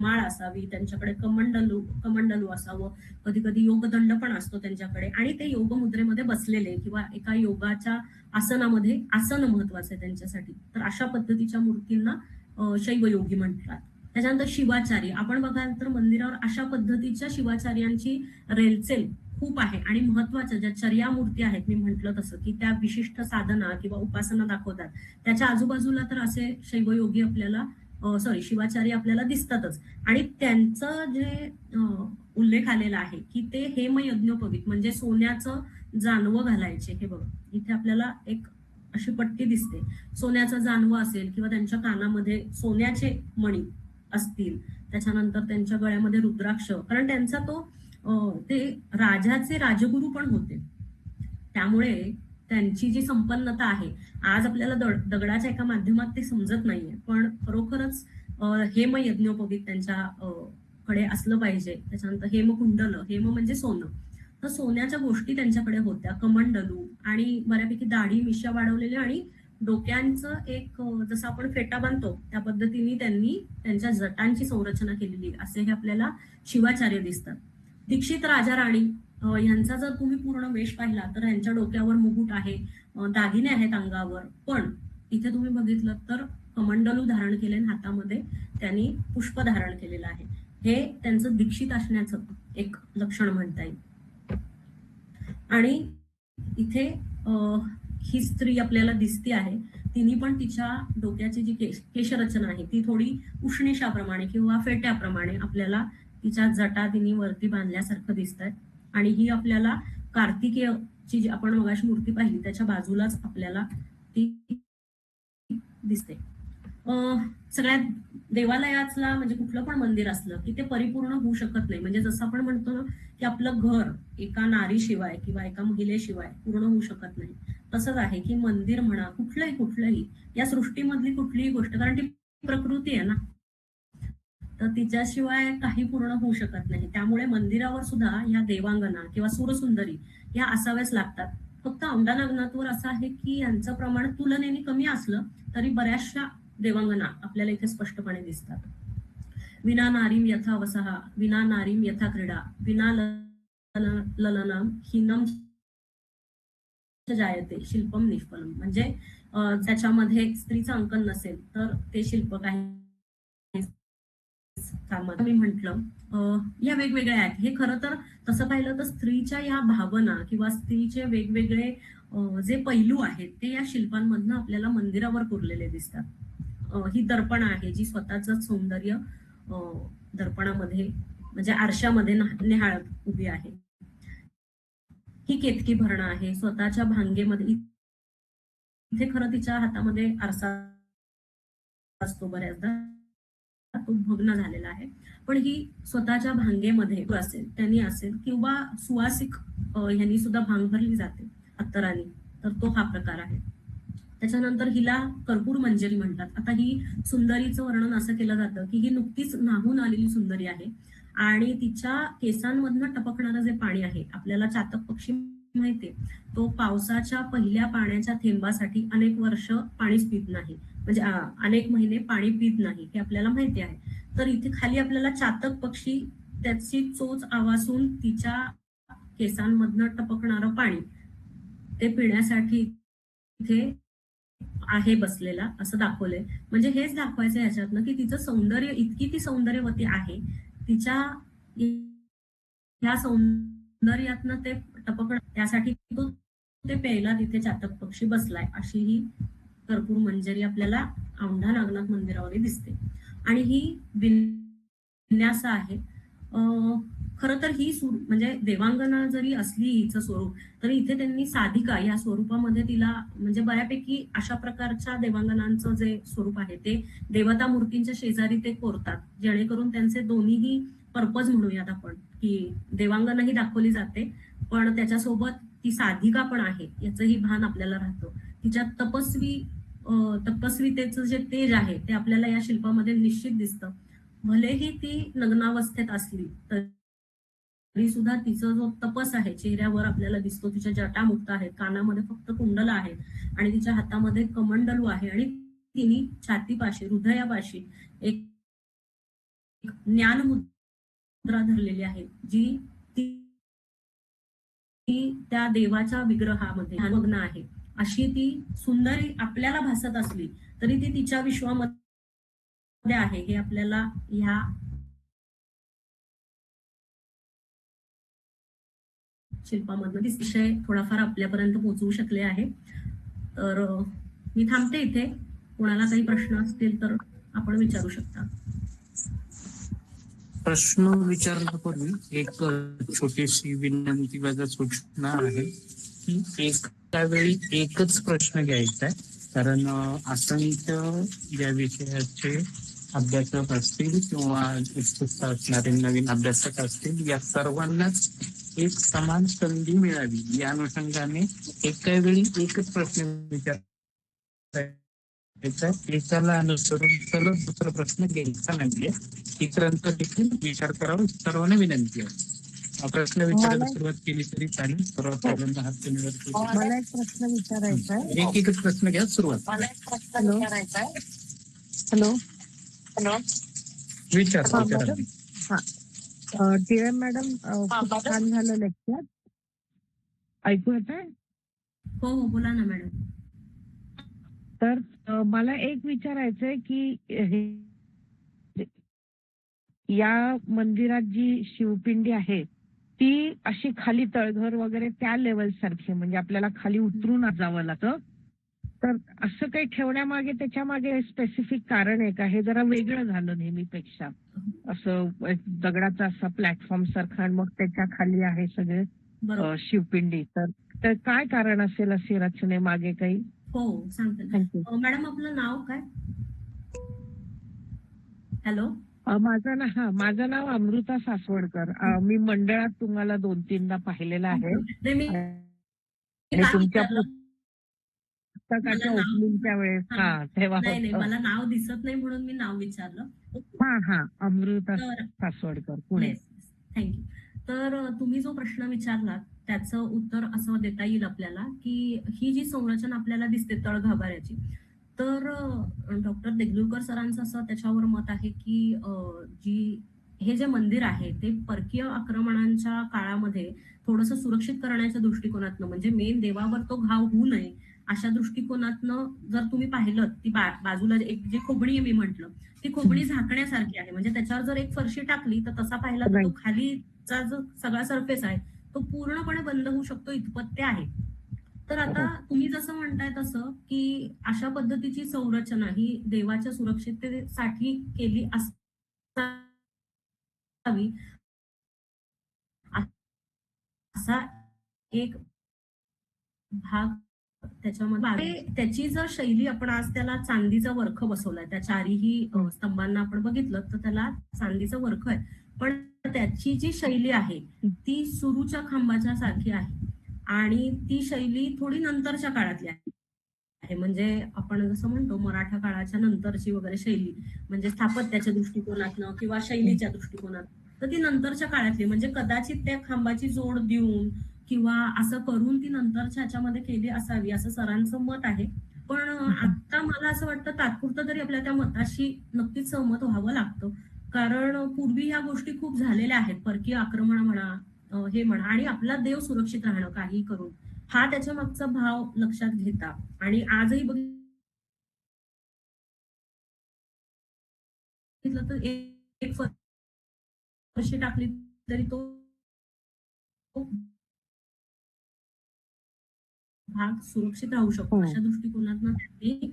माळ असावी, त्यांच्याकडे कमंडलू असावं, कधी कधी योगदंड पण असतो त्यांच्याकडे, आणि ते योग मुद्रेमध्ये बसलेले किंवा एका योगाच्या आसनामध्ये, आसन महत्वाचं आहे त्यांच्यासाठी, तर अशा पद्धतीच्या मूर्तींना शैवयोगी म्हणतात. त्याच्यानंतर शिवाचारी, आपण बघाल तर मंदिरावर अशा पद्धतीच्या शिवाचार्यांची रेलचेल खूप आहे. आणि महत्वाच्या ज्या चर्या मूर्ती आहेत, मी म्हंटल तसं की त्या विशिष्ट साधना किंवा उपासना दाखवतात, त्याच्या आजूबाजूला तर असे शैवयोगी आपल्याला शिवाचारी आपल्याला दिसतातच. आणि त्यांचं जे उल्लेख आलेला आहे की ते हेमयज्ञोपवीत म्हणजे सोन्याचं जानवं घालायचे. हे बघा, इथे आपल्याला एक अशी पट्टी दिसते, सोन्याचं जानवं असेल किंवा त्यांच्या कानामध्ये सोन्याचे मणी असतील, त्याच्यानंतर त्यांच्या गळ्यामध्ये रुद्राक्ष, कारण त्यांचा ते राजाचे राजगुरू पण होते, त्यामुळे त्यांची जी संपन्नता आहे, आज आपल्याला दगडाच्या एका माध्यमात ते समजत नाहीये, पण खरोखरच हेम यज्ञोपवीत त्यांच्या कडे असलं पाहिजे. त्याच्यानंतर हेमकुंडल, हेम म्हणजे सोनं, तर सोन्याच्या गोष्टी त्यांच्याकडे होत्या, कमंडलू, आणि बऱ्यापैकी दाढी मिश्या वाढवलेल्या, आणि डोक्यांचं एक जसं आपण फेटा बांधतो त्या पद्धतीने त्यांनी त्यांच्या जटांची संरचना केलेली, असे हे आपल्याला शिवाचार्य दिसतात. दीक्षित राजा राणी यांचा जर तुम्ही पूर्ण वेश पाहिला तर यांच्या डोक्यावर मुकुट आहे, दागिने आहेत अंगावर, पण इथे तुम्ही बघितलं तर कमंडलू धारण केले, हातामध्ये त्यांनी पुष्प धारण केलेलं आहे. हे त्यांचं दीक्षित असण्याचं एक लक्षण म्हणता येईल. आणि इथे ही स्त्री आपल्याला दिसते आहे, तिने पण तिच्या डोक्याची जी केशरचना आहे ती थोडी उष्णिशाप्रमाणे किंवा फेट्याप्रमाणे आपल्याला तिच्या जटा तिने वरती बांधल्यासारखं दिसतात. आणि ही आपल्याला कार्तिकेयची जी आपण मगाशी मूर्ती पाहिली त्याच्या बाजूलाच आपल्याला ती दिसते. सगळ्यात देवालयातला म्हणजे कुठलं पण मंदिर असलं की ते परिपूर्ण होऊ शकत नाही. म्हणजे जसं आपण म्हणतो ना की आपलं घर एका नारीशिवाय किंवा एका महिलेशिवाय पूर्ण होऊ शकत नाही, तसंच आहे की मंदिर म्हणा, कुठलंही या सृष्टीमधली कुठलीही गोष्ट, कारण ती प्रकृती आहे ना, तर तिच्याशिवाय काही पूर्ण होऊ शकत नाही. त्यामुळे मंदिरावर सुद्धा या देवांगना किंवा सुरसुंदरी या असाव्याच लागतात. फक्त औंढा असं आहे की यांचं प्रमाण तुलनेने कमी असलं तरी बऱ्याचशा देवांगना आपल्याला इथे स्पष्टपणे दिसतात. विना नारीम यथा वसहा, विना नारीम यथा क्रीडा, विना ललनम हिनम जायते शिल्पम निष्फलम. म्हणजे त्याच्यामध्ये स्त्रीचं अंकन नसेल तर ते शिल्प काही मी म्हंटल या वेगवेगळ्या आहेत. हे खरं तर तसं पाहिलं तर स्त्रीच्या या भावना किंवा स्त्रीचे वेगवेगळे जे पैलू आहेत ते या शिल्पांमधनं आपल्याला मंदिरावर कोरलेले दिसतात. ही दर्पण आहे जी स्वतःच सौंदर्य दर्पणामध्ये म्हणजे आरशामध्ये निहाळत उभी आहे. ही केतकी भरणं आहे स्वतःच्या भांगेमध्ये. इथे खरं तिच्या हातामध्ये आरसा असतो, बऱ्याचदा तो भग्न झालेला आहे, पण ही स्वतःच्या भांगेमध्ये असेल त्यांनी असेल किंवा सुवासिक यांनी सुद्धा भांग भरली जाते अत्तराने, तर तो हा प्रकार आहे. त्याच्यानंतर हिला कर्पूर मंजरी म्हणतात. आता ही सुंदरीचं वर्णन असं केलं जातं की ही नुकतीच न्हावून आलेली सुंदरी आहे आणि तिच्या केसांमधनं टपकणारं जे पाणी आहे, आपल्याला चातक पक्षी माहितीये, तो पावसाच्या पहिल्या पाण्याच्या थेंबासाठी अनेक वर्ष पाणीच पित नाही, म्हणजे अनेक महिने पाणी पित नाही, हे आपल्याला माहिती आहे. तर इथे खाली आपल्याला चातक पक्षी त्याची चोच आवासून तिच्या केसांमधनं टपकणारं पाणी ते पिण्यासाठी इथे आहे बसलेला असं दाखवलंय. म्हणजे हेच दाखवायचं ह्याच्यातनं की तिचं सौंदर्य इतकी ती सौंदर्यवती आहे, तिच्या ह्या सौंदर्यातनं ते टपकण त्यासाठी तो ते प्यायला तिथे चातक पक्षी बसलाय, अशी ही कर्पूर मंजरी आपल्याला औंढा नागनाथ मंदिरावर दिसते. आणि ही विन्यास आहे खरं तर ही म्हणजे देवांगना जरी असली हिचं स्वरूप, तरी इथे त्यांनी साधिका या स्वरूपामध्ये तिला म्हणजे बऱ्यापैकी अशा प्रकारच्या देवांगनांचं जे स्वरूप आहे ते देवता मूर्तींच्या शेजारी ते कोरतात, जेणेकरून त्यांचे दोन्हीही पर्पज म्हणूयात आपण, की देवांगनाही दाखवली जाते, पण त्याच्यासोबत ती साधिका पण आहे याचंही भान आपल्याला राहतं. तिच्या तपस्वितेचं जे तेज आहे ते आपल्याला या शिल्पामध्ये निश्चित दिसतं. भलेही ती नग्नावस्थेत असली तरी सुद्धा तिचा जो तपस आहे चेहऱ्यावर आपल्याला दिसतो. तिच्या जटा मुक्त आहेत, कानामध्ये फक्त कुंडल आहेत आणि तिच्या हातामध्ये कमंडलू आहे आणि तिने छातीपाशी, हृदयापाशी एक ज्ञान मुद्रा धरलेली आहे, जी ती त्या देवाच्या विग्रहामध्ये मग्न आहे. अशी ती सुंदरी आपल्याला भासत असली तरी ती तिच्या विश्वामध्ये आहे हे आपल्याला ह्या शिल्पामधून विषय थोडाफार आपल्यापर्यंत पोहोचवू शकले आहे. तर मी थांबते इथे. कोणाला काही प्रश्न असतील तर आपण विचारू शकता. प्रश्न विचारण्यापूर्वी एक छोटीशी विनंती व सूचना आहे की एका वेळी एकच प्रश्न घ्यायचा आहे, कारण असंख्य या विषयाचे अभ्यासक असतील किंवा उत्सुकता असणारे नवीन अभ्यासक असतील, या सर्वांनाच एक समान संधी मिळावी या अनुषंगाने एका वेळी एकच प्रश्न विचार एकाला अनुसरून सलग दुसरा प्रश्न घ्यायचा नाहीये. इतरांचा देखील विचार करावा सर्वांना विनंती आहे. प्रश्न विचारायला सुरुवात केली तरी चालेल. सर्वात पहिल्यांदा हात निवड. मला एक प्रश्न विचारायचा आहे. एक एकच प्रश्न घ्या. सुरुवात. मला एक प्रश्न विचारायचा आहे. हॅलो हॅलो विचार. टीएम मॅडम, खूप छान झालं लेक्चर. ऐकू येत आहे? हो हो, बोला ना मॅडम. तर मला एक विचारायचंय की या मंदिरात जी शिवपिंडी आहे ती अशी खाली तळघर वगैरे त्या लेवल सारखी, म्हणजे आपल्याला खाली उतरून जावं लागतं. तर असं काही ठेवण्यामागे त्याच्या मागे स्पेसिफिक कारण आहे का? हे जरा वेगळं झालं नेहमीपेक्षा. असं दगडाचा असा प्लॅटफॉर्म सारखा आणि मग त्याच्या खाली आहे सगळे शिवपिंडी. तर काय कारण असेल अशी रचनेमागे काही? हो, सांगते. मॅडम आपलं नाव काय? हॅलो, माझं नाव अमृता सासवडकर. मी मंडळात तुम्हाला 2-3दा पाहिलेलं आहे. तुमच्या पुस्तकाच्या ओपनिंगच्या वेळेस तेव्हा नाही, मला नाव दिसत नाही म्हणून मी नाव विचारलं. अमृता सासवडकर, पुणे. थँक्यू. तर तुम्ही जो प्रश्न विचारलात त्याचं उत्तर असं देता येईल आपल्याला की ही जी संरचना आपल्याला दिसते तळगाभाऱ्याची, तर डॉक्टर देगलूरकर सरांचं असं त्याच्यावर मत आहे की हे जे मंदिर आहे ते परकीय आक्रमणांच्या काळामध्ये थोडंसं सुरक्षित करण्याच्या दृष्टिकोनातनं, म्हणजे मेन देवावर तो घाव होऊ नये अशा दृष्टिकोनातनं जर तुम्ही पाहिलं, ती बाजूला एक जी खोबणी आहे मी म्हटलं, ती खोबणी झाकण्यासारखी आहे. म्हणजे त्याच्यावर जर एक फरशी टाकली तर तसा पाहिला तर तो खालीचा जो सगळा सरफेस आहे तो पूर्णपणे बंद होऊ शकतो इतपत ते आहे. तर आता तुम्ही जसं म्हणताय तसं की अशा पद्धतीची संरचना ही देवाच्या सुरक्षिततेसाठी केली असावी असा एक भाग त्याच्यामध्ये. त्याची जर शैली आपण आज त्याला चांदीचा वर्ख बसवलाय, त्या चारीही स्तंभांना आपण बघितलं तर त्याला चांदीचं वर्ख आहे, पण त्याची जी शैली आहे ती सुरूच्या खांबाच्या सारखी आहे आणि ती शैली थोडी नंतरच्या काळातली आहे. म्हणजे आपण जसं म्हणतो मराठा काळाच्या नंतरची वगैरे शैली, म्हणजे स्थापत्याच्या दृष्टिकोनातनं किंवा शैलीच्या दृष्टिकोनात, तर ती नंतरच्या काळातली, म्हणजे कदाचित त्या खांबाची जोड देऊन किंवा असं करून ती नंतरच्या ह्याच्यामध्ये केली असावी असं सरांचं मत आहे. पण आता मला असं वाटतं तात्पुरतं तरी आपल्या त्या मताशी नक्कीच सहमत व्हावं लागतं, कारण पूर्वी ह्या गोष्टी खूप झालेल्या आहेत. परकीय आक्रमण म्हणा, हे म्हणा, आणि आपला देव सुरक्षित राहणं काही करून, हा त्याच्या मागचा भाव लक्षात घेता आणि आजही बघितलं तर एक फरशी टाकली तरी तो भाग सुरक्षित राहू शकतो. अशा दृष्टिकोनातनं त्यांनी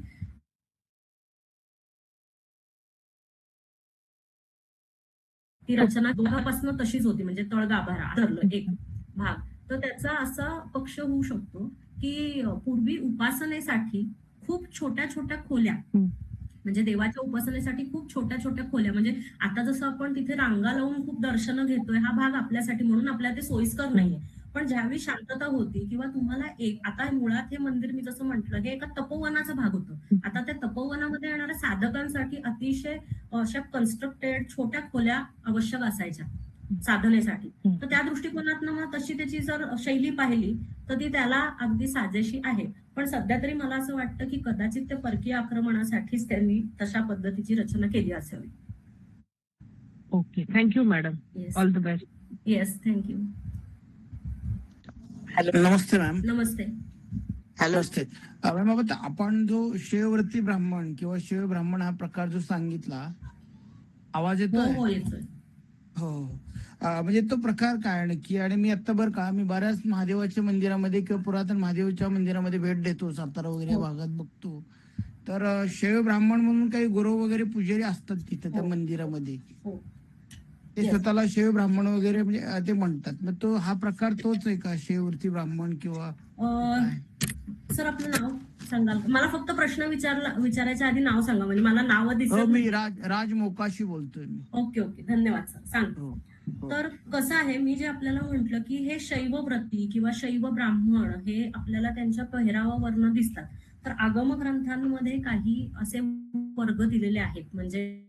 ती रचना दोघांपासून तशीच होती, म्हणजे तळगाभारा धरलं एक भाग. तर त्याचा असा पक्ष होऊ शकतो की पूर्वी उपासनेसाठी खूप छोट्या छोट्या खोल्या, म्हणजे देवाच्या उपासनेसाठी खूप छोट्या छोट्या खोल्या, म्हणजे आता जसं आपण तिथे रांगा लावून खूप दर्शनं घेतोय, हा भाग आपल्यासाठी म्हणून आपल्याला ते सोयीस्कर नाहीये. पण ज्यावेळी शांतता होती किंवा तुम्हाला आता मुळात हे मंदिर मी जसं म्हटलं हे एका तपोवनाचा भाग होतं. आता त्या तपोवनामध्ये येणाऱ्या साधकांसाठी अतिशय अशा कन्स्ट्रक्टेड छोट्या खोल्या आवश्यक असायच्या साधनेसाठी. तर त्या दृष्टिकोनातनं मग तशी त्याची जर शैली पाहिली तर ती त्याला अगदी साजेशी आहे. पण सध्या तरी मला असं वाटतं की कदाचित ते परकीय आक्रमणासाठीच त्यांनी तशा पद्धतीची रचना केली असावी. Okay, thank you madam. Yes all the best. Yes, thank you. Namaste ma'am. Namaste. Namaste ma'am, आता आपण जो शिवव्रती ब्राह्मण किंवा शिव ब्राह्मण हा प्रकार जो सांगितला, आवाज हो येतोय? हो येतोय. हो. म्हणजे तो प्रकार काय नक्की? आणि मी आता बरं का, मी बऱ्याच महादेवाच्या मंदिरामध्ये किंवा पुरातन महादेवाच्या मंदिरामध्ये भेट देतो, सातारा वगैरे या हो. भागात बघतो. तर शिव ब्राह्मण म्हणून काही गुरु वगैरे पुजारी असतात तिथे त्या हो. मंदिरामध्ये. हो. ते Yes. स्वतःला शिव ब्राह्मण वगैरे म्हणजे ते म्हणतात. मग तो हा प्रकार तोच आहे का, शिववृत्ती ब्राह्मण किंवा काय? सर आपलं नाव सांगाल का? मला फक्त प्रश्न विचारायच्या आधी नाव सांगा, म्हणजे मला नाव हो, दिसत. मी राज मोकाशी बोलतोय मी. ओके ओके, धन्यवाद सर. सांगतो. हो, हो. तर कसं आहे, मी जे आपल्याला म्हंटल की हे शैवव्रती किंवा शैव ब्राह्मण हे आपल्याला त्यांच्या पेहरावावरनं दिसतात. तर आगम ग्रंथांमध्ये काही असे वर्ग दिलेले आहेत, म्हणजे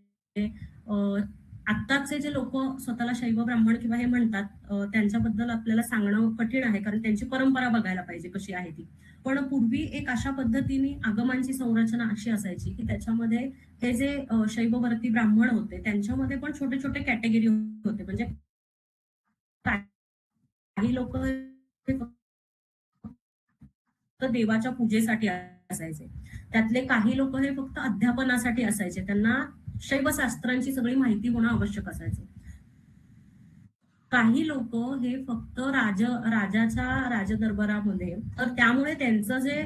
आत्ताचे जे लोक स्वतःला शैव ब्राह्मण किंवा हे म्हणतात त्यांच्याबद्दल आपल्याला सांगणं कठीण आहे, कारण त्यांची परंपरा बघायला पाहिजे कशी आहे ती. पण पूर्वी एक अशा पद्धतीने आगमांची संरचना अशी असायची की त्याच्यामध्ये हे जे शैववर्ती ब्राह्मण होते त्यांच्यामध्ये पण छोटे छोटे कॅटेगरी होते. म्हणजे काही लोक फक्त देवाच्या पूजेसाठी असायचे, त्यातले काही लोक हे फक्त अध्यापनासाठी असायचे, त्यांना शैवशास्त्रांची सगळी माहिती होणं आवश्यक असायचं. काही लोक हे फक्त राजाच्या राजदरबारामध्ये, तर त्यामुळे त्यांचं जे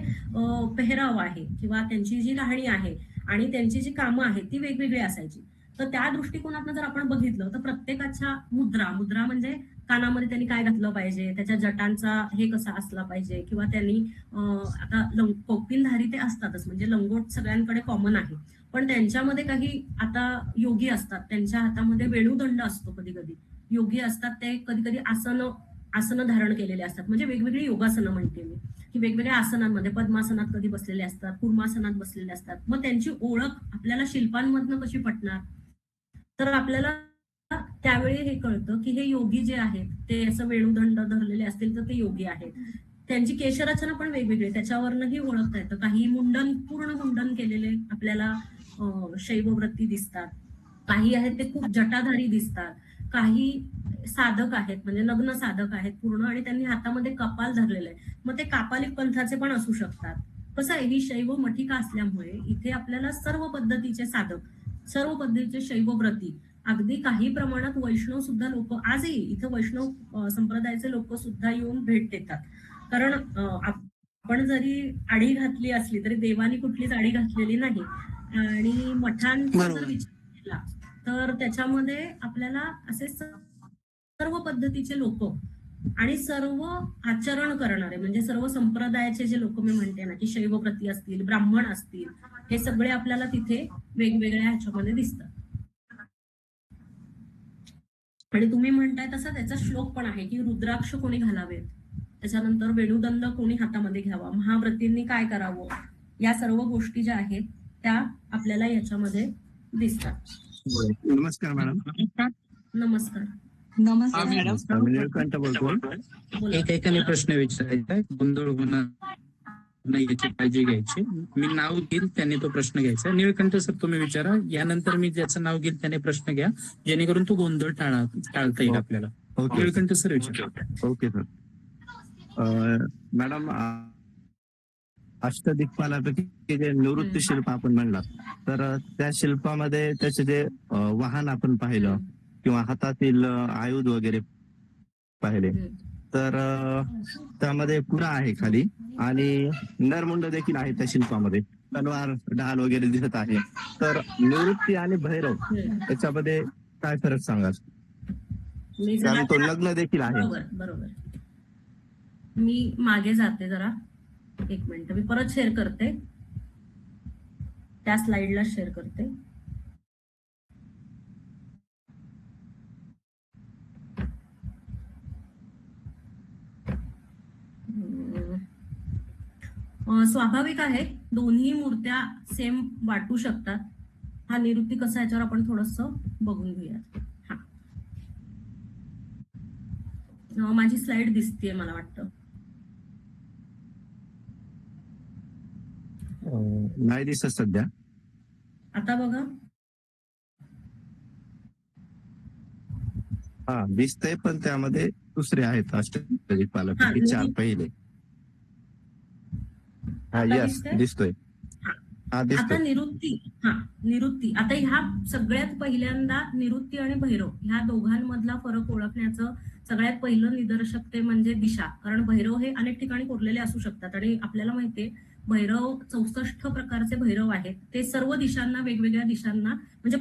पेहराव आहे किंवा त्यांची जी राहणी आहे आणि त्यांची जी कामं आहेत ती वेगवेगळी असायची. तर त्या दृष्टिकोनातून जर आपण बघितलं तर प्रत्येकाच्या मुद्रा म्हणजे कानामध्ये त्यांनी काय घातलं पाहिजे, त्याच्या जटांचा हे कसा असला पाहिजे, किंवा त्यांनी आता कौपिनधारी ते असतातच, म्हणजे लंगोट सगळ्यांकडे कॉमन आहे. पण त्यांच्यामध्ये काही आता योगी असतात, त्यांच्या हातामध्ये वेणुदंड असतो, कधी कधी योगी असतात ते कधी कधी आसनं धारण केलेले असतात, म्हणजे वेगवेगळी योगासनं म्हणते मी, की वेगवेगळ्या आसनांमध्ये पद्मासनात कधी बसलेले असतात, कूर्मासनात बसलेले असतात. मग त्यांची ओळख आपल्याला शिल्पांमधनं कशी पटणार? तर आपल्याला त्यावेळी हे कळतं की हे योगी जे आहेत ते असं वेणुदंड धरलेले असतील तर ते योगी आहेत. त्यांची केशरचना पण वेगवेगळी, त्याच्यावरनंही ओळखता येतं. काही पूर्ण मुंडन केलेले आपल्याला शैवव्रती दिसतात, काही आहेत ते खूप जटाधारी दिसतात, काही साधक आहेत म्हणजे नग्न साधक आहेत पूर्ण, आणि त्यांनी हातामध्ये कपाल धरलेलं आहे. मग ते कापालिक पंथाचे पण असू शकतात. कसं आहे, ही शैव मठिका असल्यामुळे इथे आपल्याला सर्व पद्धतीचे साधक, सर्व पद्धतीचे शैवव्रती, अगदी काही प्रमाणात वैष्णव सुद्धा लोक आजही इथं वैष्णव संप्रदायाचे लोक सुद्धा येऊन भेट देतात. कारण आपण जरी आडी घातली असली तरी देवानी कुठलीच आडी घातलेली नाही. आणि मठांचा जर विचार केला तर त्याच्यामध्ये आपल्याला असे सर्व पद्धतीचे लोक आणि सर्व आचरण करणारे, म्हणजे सर्व संप्रदायाचे जे लोक मी म्हणते ना, की शैवव्रती असतील, ब्राह्मण असतील, हे सगळे आपल्याला तिथे वेगवेगळ्या ह्याच्यामध्ये दिसतात. आणि तुम्ही म्हणताय तसा त्याचा श्लोक पण आहे की रुद्राक्ष कोणी घालावेत, त्याच्यानंतर वेणुदंड कोणी हातामध्ये घ्यावा, महाव्रतींनी काय करावं, या सर्व गोष्टी ज्या आहेत त्या आपल्याला याच्यामध्ये दिसतात. नमस्कार मॅडम. नमस्कार. निळकंठ बोलतोय. एकेकाने प्रश्न विचारायचा आहे, गोंधळ होणार नाही याची काळजी घ्यायची. मी नाव घेईल त्याने तो प्रश्न घ्यायचा. निळकंठ सर तुम्ही विचारा, यानंतर मी ज्याचं नाव घेईल त्याने प्रश्न घ्या, जेणेकरून तो गोंधळ टाळता येईल आपल्याला. निळकंठ सर विचारा. Okay sir. मॅडम, अष्टदिक्पालापैकी जे निवृत्ती शिल्प आपण म्हणला, तर त्या शिल्पामध्ये त्याचे जे वाहन आपण पाहिलं किंवा हातातील आयुध वगैरे पाहिले, तर त्यामध्ये पुरा आहे खाली आणि नरमुंड देखील आहे त्या शिल्पामध्ये, तलवार ढाल वगैरे दिसत आहे. तर निवृत्ती आणि भैरव याच्यामध्ये काय फरक सांगा? मी कारण जरा तो नग्न देखील आहे. बरोबर बरोबर. मी मागे जाते जरा, एक मिनिट, मी परत शेअर करते, त्या स्लाइडला शेअर करते. स्वाभाविक आहे, दोन्ही मूर्त्या सेम वाटू शकतात. हा निवृत्ती कसा, याच्यावर आपण थोडस बघून घेऊयात. हा, माझी स्लाइड दिसतीये मला वाटतं. नाही दिसत सध्या. आता बघा. हा दिसतंय, पण त्यामध्ये दुसरे आहेत अष्टदिग्गज पालक, हा, हे 4 पहिले. हा आता यस दिसतंय? दिसतोय. हा आता दिसतोय. निवृत्ती. आता ह्या सगळ्यात पहिल्यांदा निवृत्ती आणि भैरव ह्या दोघांमधला फरक ओळखण्याचं सगळ्यात पहिलं निदर्शक ते म्हणजे दिशा. कारण भैरव हे अनेक ठिकाणी कोरलेले असू शकतात आणि आपल्याला माहितीये भैरव 64 प्रकारचे भैरव आहेत. ते सर्व दिशांना, वेगवेगळ्या दिशांना, म्हणजे